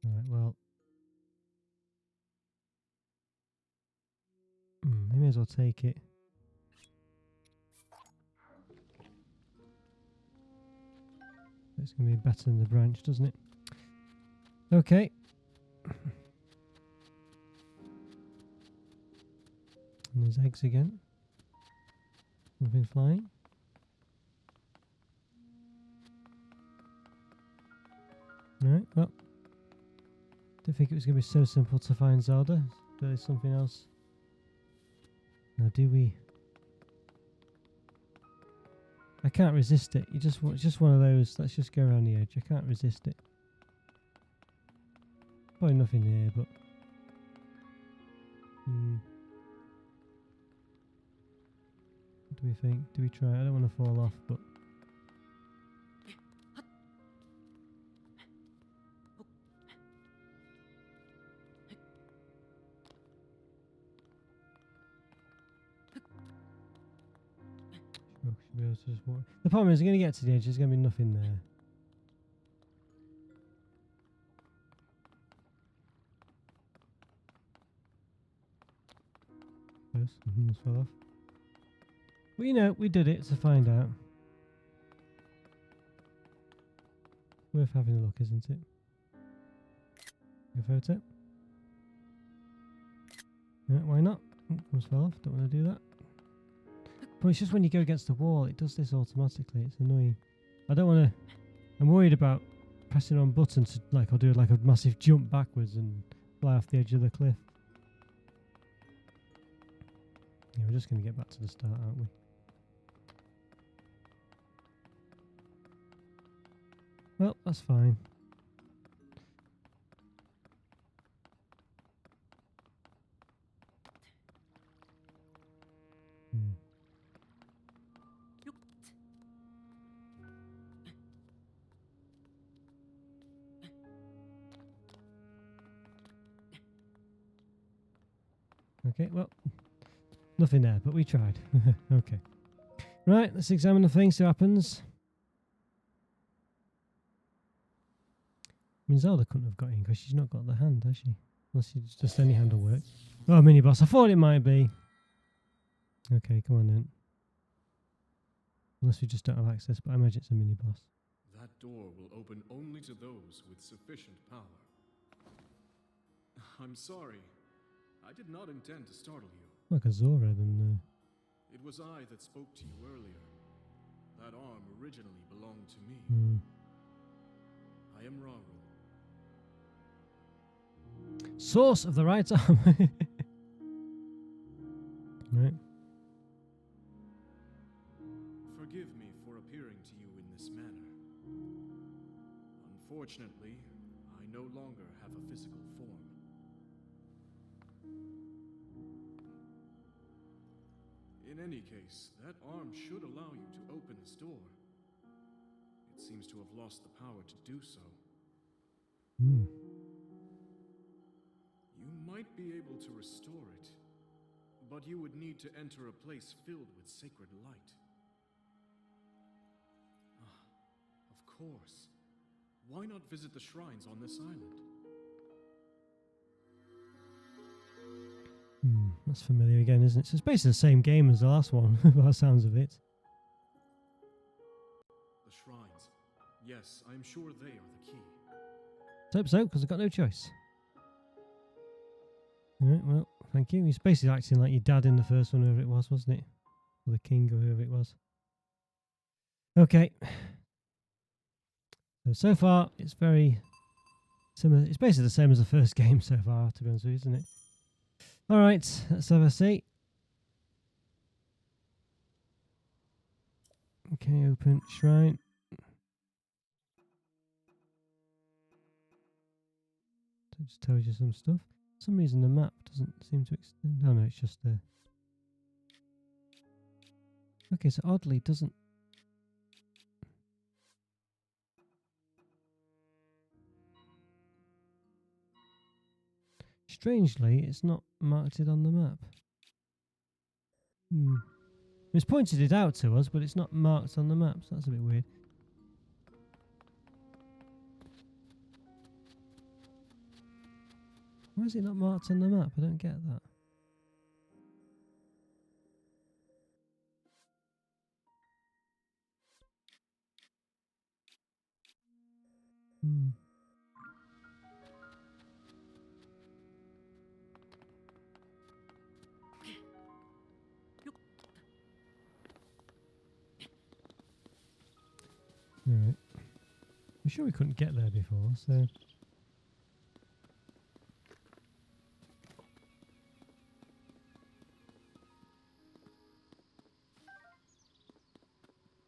Alright, well. I may as well take it. It's going to be better than the branch, doesn't it? Okay. And there's eggs again. Something flying. Alright, well. Didn't think it was going to be so simple to find Zelda. There's something else. Now, do we? I can't resist it. It's just one of those. Let's just go around the edge. I can't resist it. Probably nothing here, but. What do we think? Do we try? I don't want to fall off, but. Should be able to just walk. The problem is, we're going to get to the edge. There's going to be nothing there. Close. Almost fell off. Well, you know, we did it to find out. Worth having a look, isn't it? Your photo. Yeah, why not? Almost fell off. Don't want to do that. But it's just when you go against the wall, it does this automatically. It's annoying. I don't want to. I'm worried about pressing on buttons to, like, I'll do like a massive jump backwards and fly off the edge of the cliff. Yeah, we're just going to get back to the start, aren't we? Well, that's fine. Okay, well, nothing there, but we tried. Okay. Right, let's examine the thing, see what happens. I mean, Zelda couldn't have got in because she's not got the hand, has she? Unless she's just any hand will work. Oh, mini boss. I thought it might be. Okay, come on then. Unless we just don't have access, but I imagine it's a mini boss. That door will open only to those with sufficient power. I'm sorry. I did not intend to startle you. Like a Zora, then. It was I that spoke to you earlier. That arm originally belonged to me. I am Hyrule. Source of the right arm. Right. Forgive me for appearing to you in this manner. Unfortunately, I no longer have a physical form. In any case, that arm should allow you to open this door. It seems to have lost the power to do so. You might be able to restore it, but you would need to enter a place filled with sacred light. Of course. Why not visit the shrines on this island? That's familiar again, isn't it? So it's basically the same game as the last one, by the sounds of it. The shrines. Yes, I am sure they are the key. Let's hope so, because I've got no choice. Alright, well, thank you. He's basically acting like your dad in the first one, whoever it was, wasn't it? Or the king, or whoever it was. Okay. So far, it's very similar. It's basically the same as the first game so far, to be honest with you, isn't it? Alright, let's have a see. Okay, open shrine. So it just tells you some stuff. For some reason the map doesn't seem to extend. Oh no, it's just there. Okay, so oddly it doesn't. Strangely, it's not marked it on the map. It's pointed it out to us, but it's not marked on the map, so that's a bit weird. Why is it not marked on the map? I don't get that. sure we couldn't get there before, so...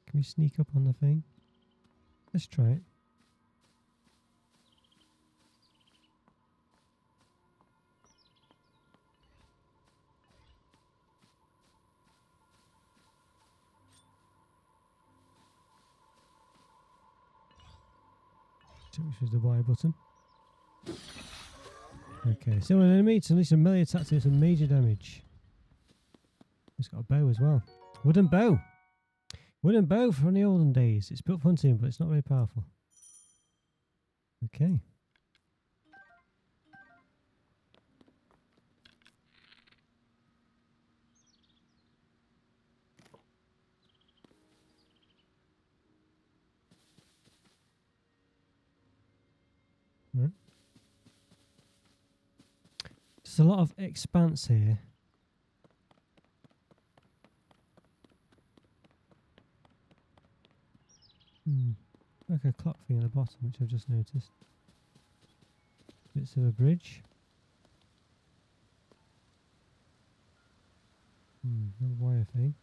Can we sneak up on the thing? Let's try it. Which was the Y button. Okay, so an enemy to unleash a melee attack to do some major damage. It's got a bow as well. Wooden bow! Wooden bow from the olden days. It's built for hunting, but it's not very powerful. Okay. Right. There's a lot of expanse here. Like a clock thing at the bottom, which I've just noticed. Bits of a bridge. Little wire thing.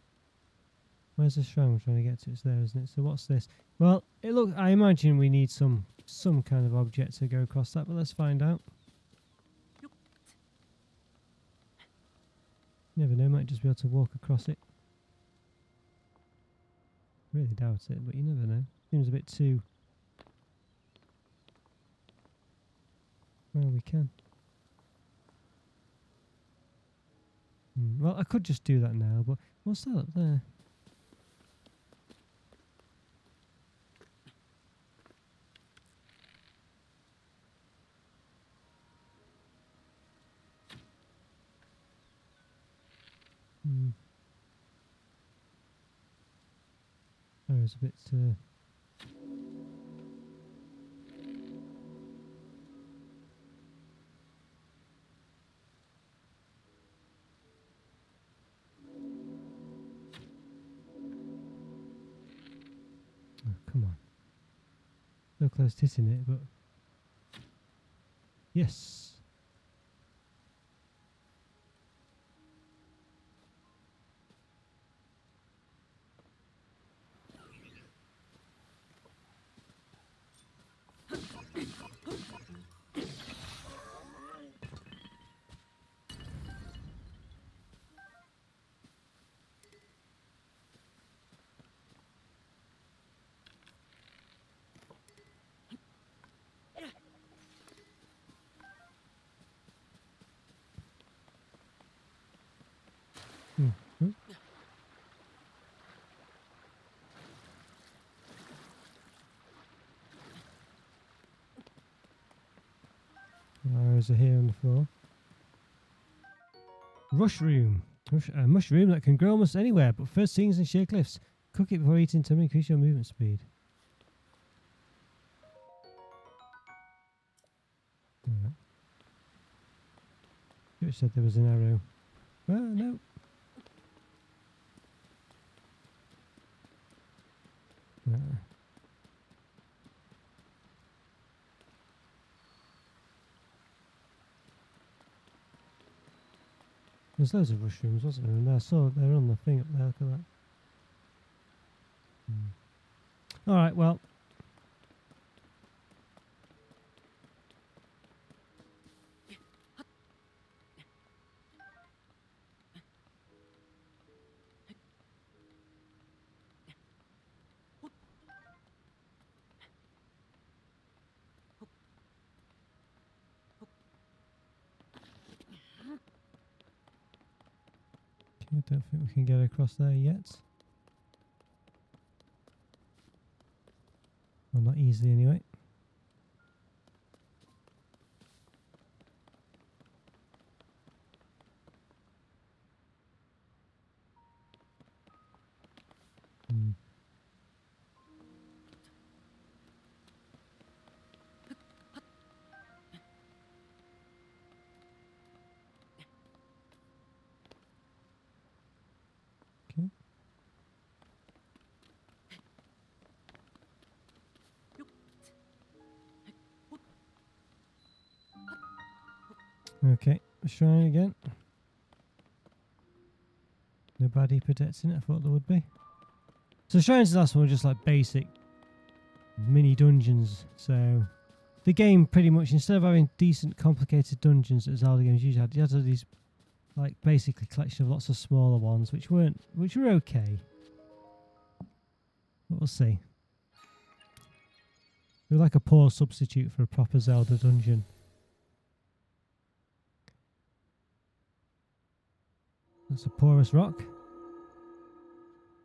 Where's the shrine I'm trying to get to? It's there, isn't it? So what's this? Well, I imagine we need some kind of object to go across that, but let's find out. Never know, might just be able to walk across it. Really doubt it, but you never know. Seems a bit too... Well, we can. Well, I could just do that now, but what's that up there? Oh, it's a bit... Oh, come on. So close to hitting it, but... Yes! Arrows are here on the floor. Rushroom. A mushroom that can grow almost anywhere, but first sings in sheer cliffs. Cook it before eating to increase your movement speed. Alright. You said there was an arrow. Well, no. There's loads of mushrooms, wasn't there? And I saw they're on the thing up there. Look at that. Alright, well. I don't think we can get across there yet. Well, not easily anyway. Okay. Okay, shrine again. No baddie protecting it, I thought there would be. So shrines, the last one were just like basic mini dungeons. So the game pretty much, instead of having decent complicated dungeons that Zelda games usually had, you had these like basically collection of lots of smaller ones which were okay. But we'll see. They were like a poor substitute for a proper Zelda dungeon. That's a porous rock. And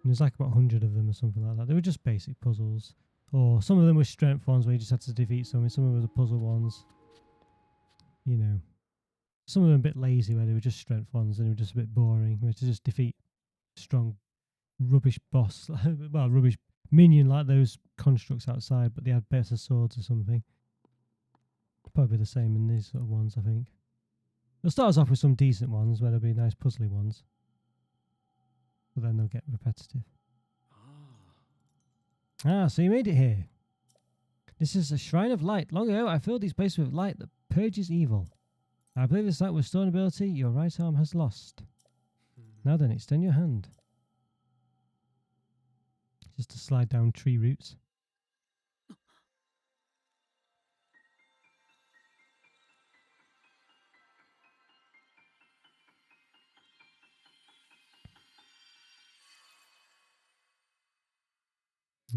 there's like about 100 of them or something like that. They were just basic puzzles. Or some of them were strength ones where you just had to defeat something. Some of them were the puzzle ones. You know. Some of them a bit lazy where they were just strength ones and they were just a bit boring. We had to just defeat strong rubbish boss. Well, rubbish minion like those constructs outside, but they had better swords or something. Probably the same in these sort of ones, I think. They'll start us off with some decent ones where there'll be nice puzzly ones. But then they'll get repetitive. So you made it here. This is a shrine of light. Long ago, I filled these places with light that purges evil. I believe this light will restore an ability your right arm has lost. Now then, extend your hand. Just to slide down tree roots.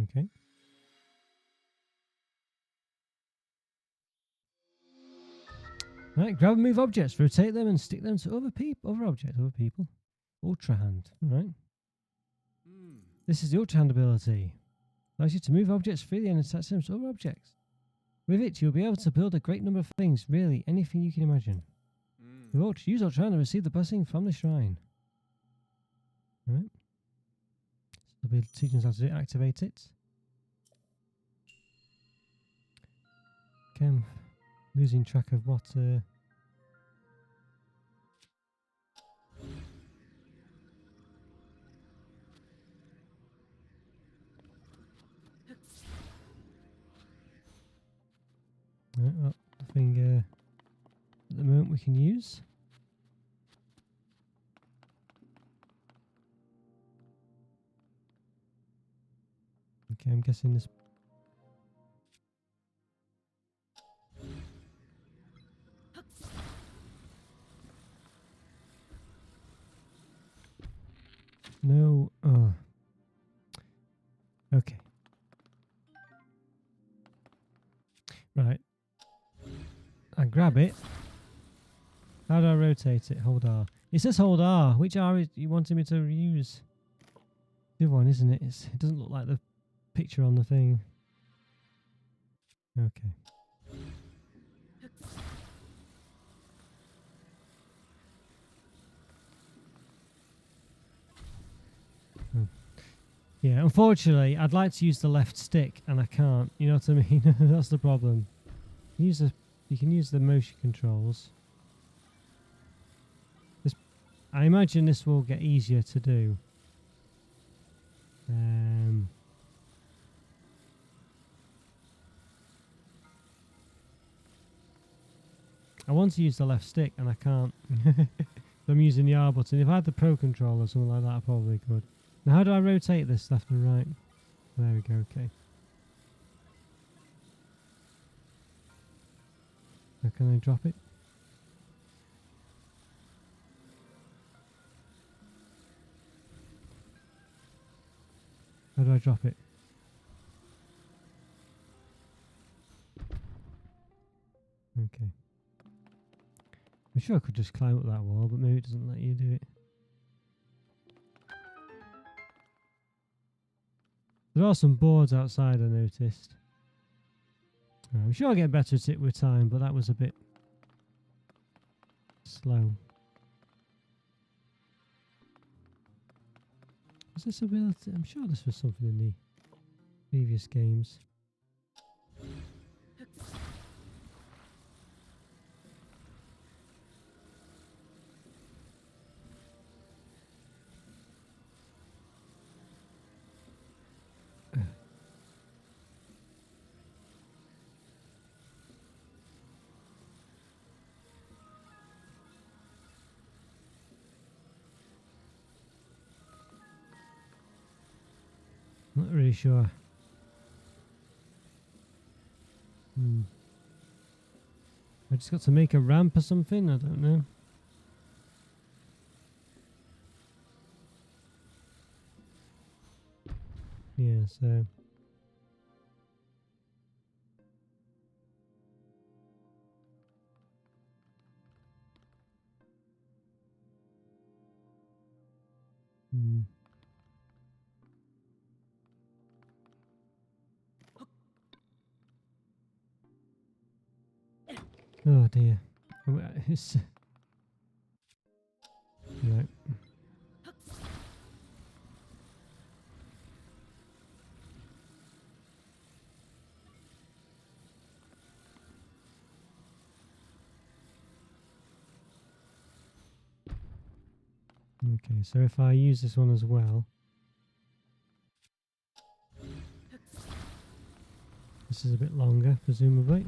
Okay. Right, grab and move objects, rotate them and stick them to other objects, other people. Ultra hand, right. This is the Ultra hand ability. Allows you to move objects freely and attach them to other objects. With it, you'll be able to build a great number of things, really anything you can imagine. Use Ultra hand and receive the blessing from the shrine. Alright. So we'll be teaching us how to do it. Activate it. Okay, I'm losing track of what... Right, well, the thing at the moment we can use. Okay, I'm guessing this. No. Oh. Okay. Right. I grab it. How do I rotate it? Hold R. It says hold R. Which R is you wanted me to use? The other one, isn't it? It doesn't look like the picture on the thing. Okay. Yeah, unfortunately, I'd like to use the left stick and I can't. You know what I mean? That's the problem. You can use the motion controls. I imagine this will get easier to do. I want to use the left stick and I can't. I'm using the R button. If I had the Pro controller or something like that, I probably could. Now, how do I rotate this left and right? There we go, okay. Now can I drop it? How do I drop it? Okay. I'm sure I could just climb up that wall, but maybe it doesn't let you do it. There are some boards outside, I noticed. I'm sure I'll get better at it with time, but that was a bit slow. Was this ability? I'm sure this was something in the previous games. Not really sure. I just got to make a ramp or something? I don't know. Yeah, so... Oh dear. It's... Right. Okay, so if I use this one as well, this is a bit longer, presumably.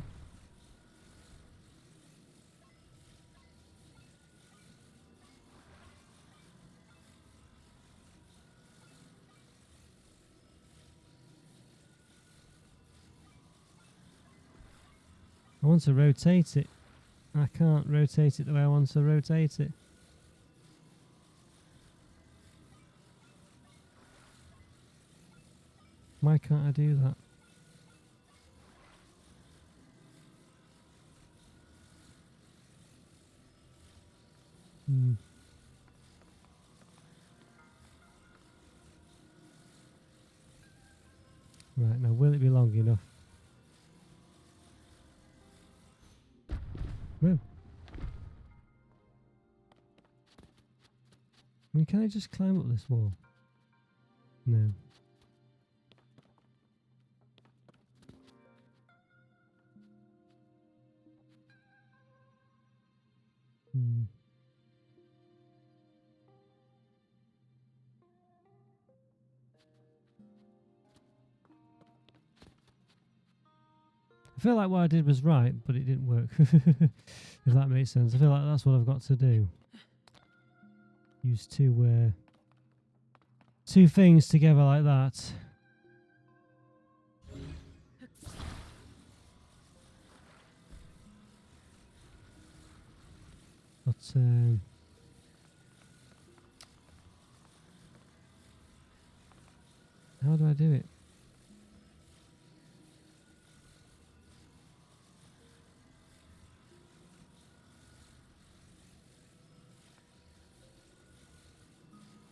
I want to rotate it. I can't rotate it the way I want to rotate it. Why can't I do that? Right, now will it be long enough? Well, I mean, can I just climb up this wall? No. I feel like what I did was right, but it didn't work. If that makes sense. I feel like that's what I've got to do. Use two things together like that. But how do I do it?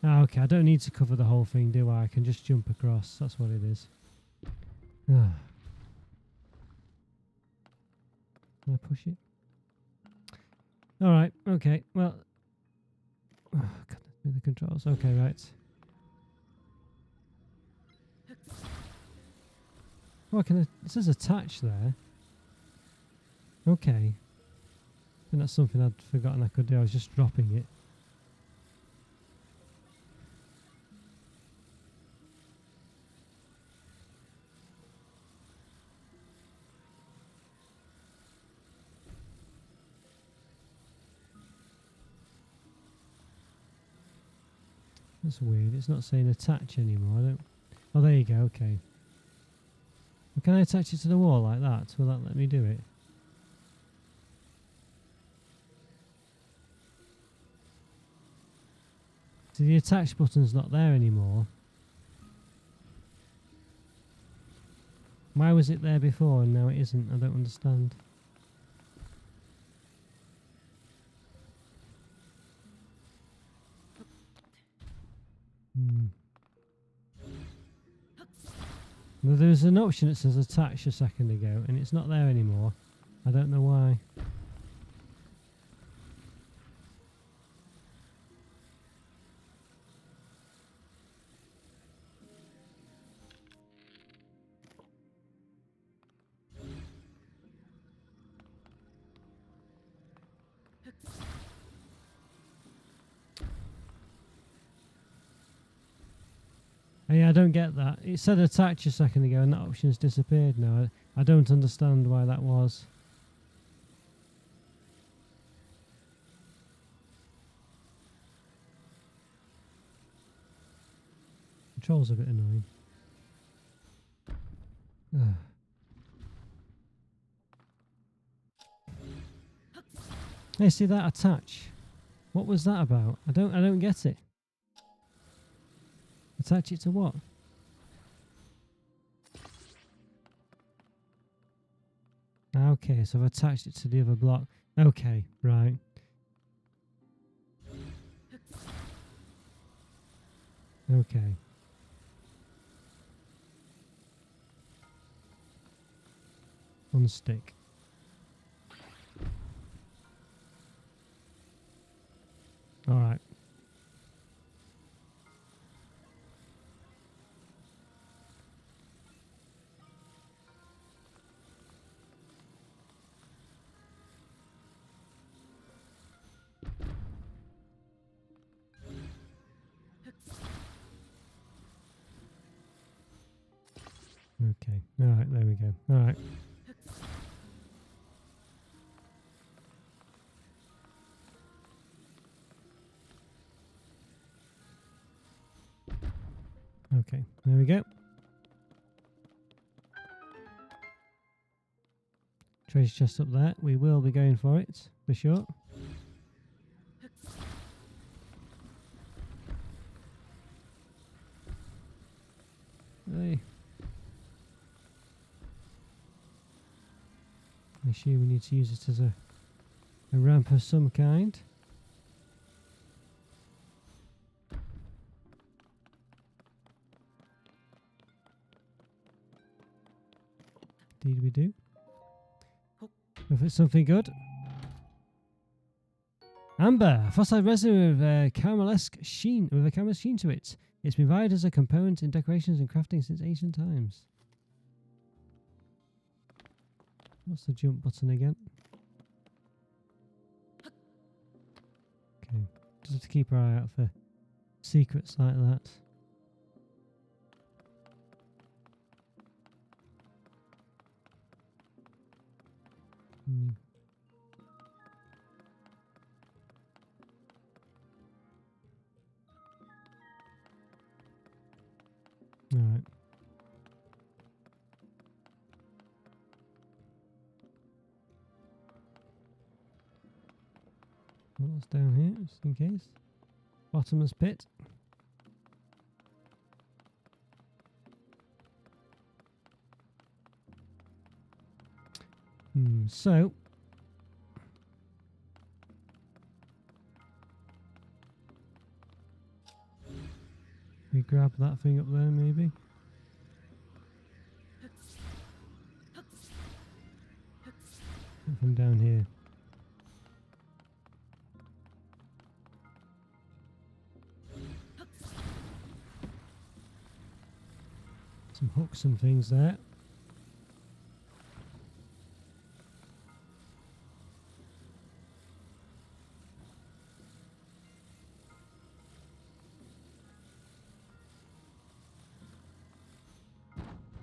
Ah, okay, I don't need to cover the whole thing, do I? I can just jump across. That's what it is. Can I push it? Alright, okay, well... Oh, God, the controls. Okay, right. Oh, can I... It says attach there. Okay. I think that's something I'd forgotten I could do. I was just dropping it. That's weird. It's not saying attach anymore. I don't... Oh, there you go. Okay. Well, can I attach it to the wall like that? Will that let me do it? So the attach button's not there anymore. Why was it there before and now it isn't? I don't understand. Well, there was an option that says attach a second ago and it's not there anymore. I don't know why. Yeah, I don't get that. It said attach a second ago and that option's disappeared now. I don't understand why that was. Control's a bit annoying. Hey, see that attach? What was that about? I don't get it. Attach it to what? Okay, so I've attached it to the other block. Okay, right. Okay. Unstick. Alright. Okay. Alright, there we go. Alright. Okay, there we go. Treasure chest up there. We will be going for it, for sure. Hey. I assume we need to use it as a ramp of some kind. Indeed we do. If it's something good. Amber, a fossilized resin with a caramelesque sheen, with a caramel sheen to it. It's been valued as a component in decorations and crafting since ancient times. What's the jump button again? Okay, just have to keep our eye out for secrets like that. Alright. What's down here, just in case? Bottomless pit. So we grab that thing up there, maybe. From down here. Some hooks and things there.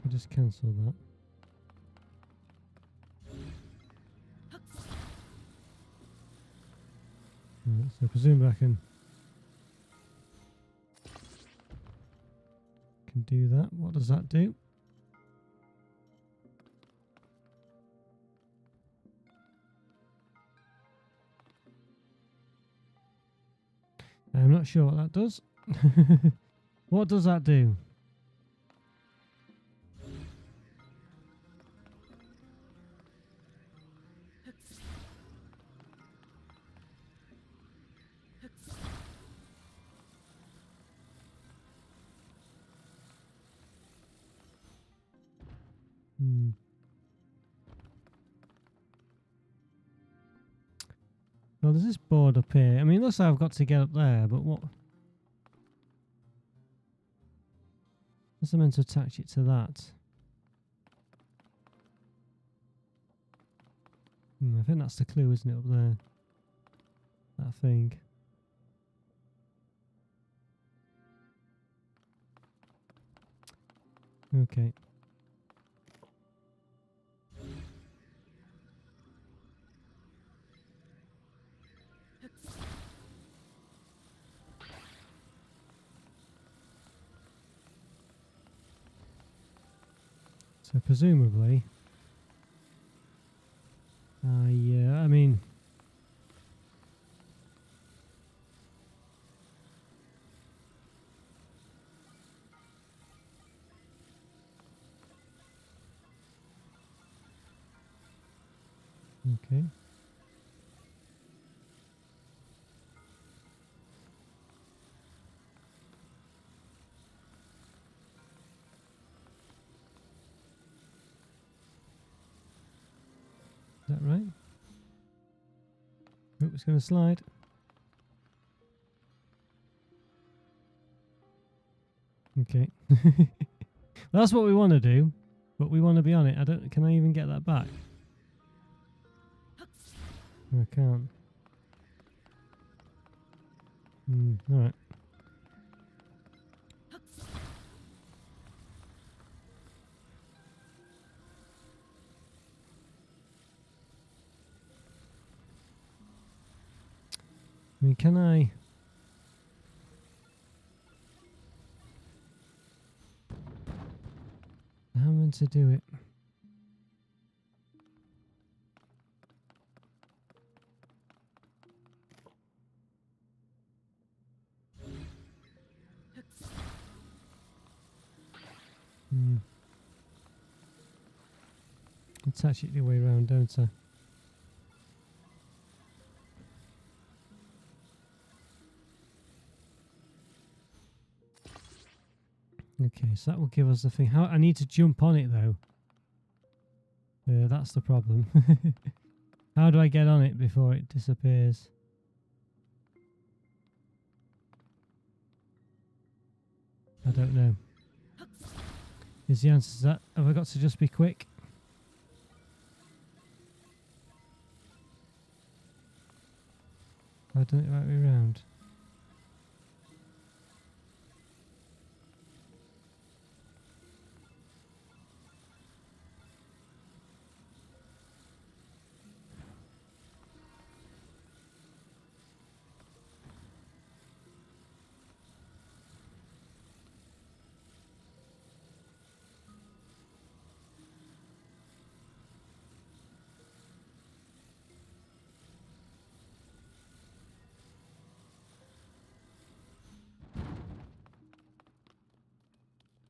I'll just cancel that. Right, so presumably I can do that. What does that do? I'm not sure what that does. What does that do? Well, there's this board up here. I mean, it looks like I've got to get up there, but what? What's I meant to attach it to that? I think that's the clue, isn't it, up there? That thing. Okay. So presumably, yeah, I mean, okay. Is that right? Oh, it's going to slide. Okay. Well, that's what we want to do, but we want to be on it. Can I even get that back? No, I can't. Alright. I mean, can I... How am I to do it? Attach it the way around, don't I? Okay, so that will give us the thing. How I need to jump on it though. That's the problem. How do I get on it before it disappears? I don't know. Is the answer to that? Have I got to just be quick? Have I done it right way around?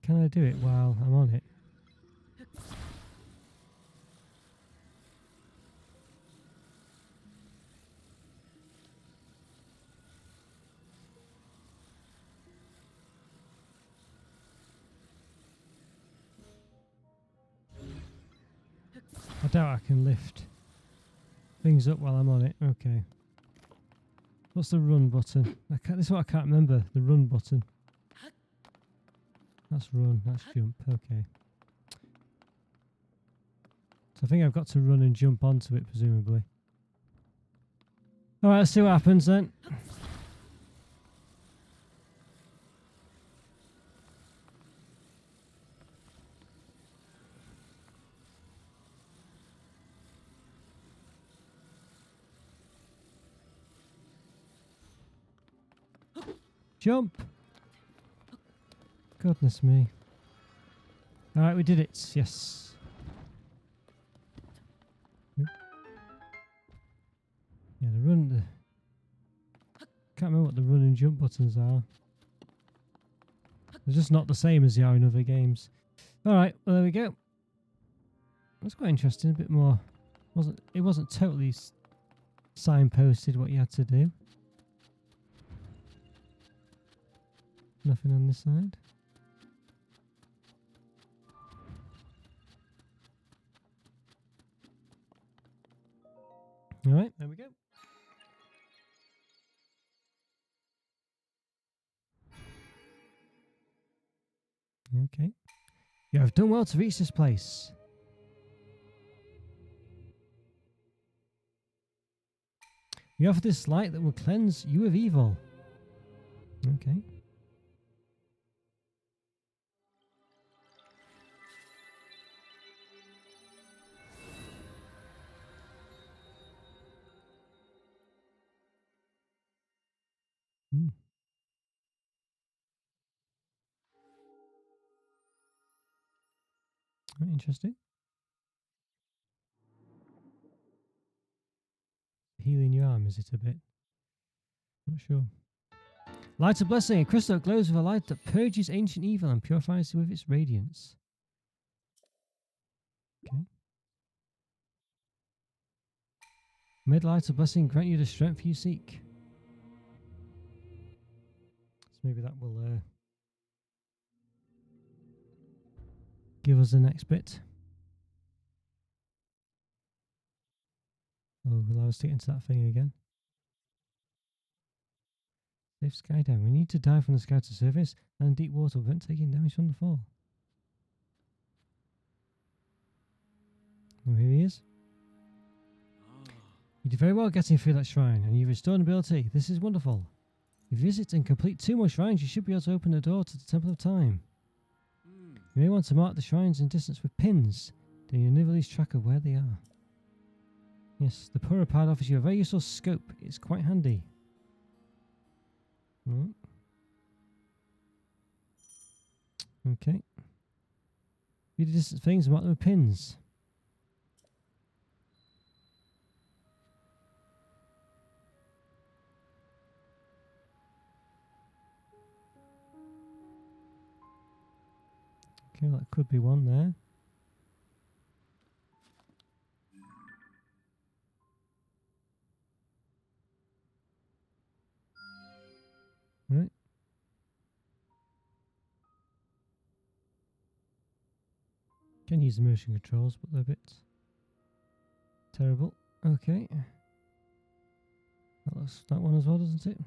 Can I do it while I'm on it? I doubt I can lift things up while I'm on it. Okay. What's the run button? This is what I can't remember. The run button. That's run. That's jump. Okay. So I think I've got to run and jump onto it, presumably. Alright, let's see what happens then. Jump! Goodness me. Alright, we did it. Yes. Yeah, the run... Can't remember what the run and jump buttons are. They're just not the same as they are in other games. Alright, well there we go. That's quite interesting, a bit more... It wasn't totally signposted what you had to do. Nothing on this side. Alright, there we go. Okay. You have done well to reach this place. You offer this light that will cleanse you of evil. Okay. Right, interesting. Healing your arm, is it a bit? Not sure. Light of blessing. A crystal that glows with a light that purges ancient evil and purifies it with its radiance. Okay. May the light of blessing grant you the strength you seek. So maybe that will give us the next bit. Oh, allow us to get into that thing again. Safe skydive. We need to dive from the sky to the surface and deep water without taking damage from the fall. Oh, here he is. You did very well getting through that shrine, and you've restored ability. This is wonderful. If you visit and complete 2 more shrines, you should be able to open the door to the Temple of Time. You may want to mark the shrines in distance with pins, then you'll never lose track of where they are. Yes, the Pura Pad offers you a very useful scope. It's quite handy. Right. Okay. View the distant things and mark them with pins. Okay, well, that could be one there. Right. Can use the motion controls, but they're a bit terrible. Okay. That looks that one as well, doesn't it?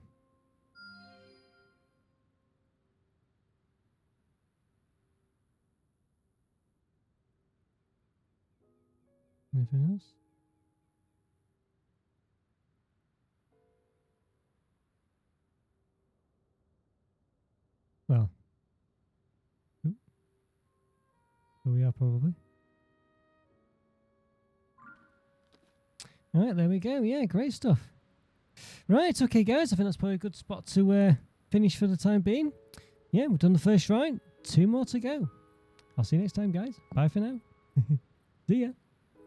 Anything else? Well. Oop. Here we are probably. Alright, there we go. Yeah, great stuff. Right, okay guys, I think that's probably a good spot to finish for the time being. Yeah, we've done the first shrine. 2 more to go. I'll see you next time, guys. Bye for now. See ya.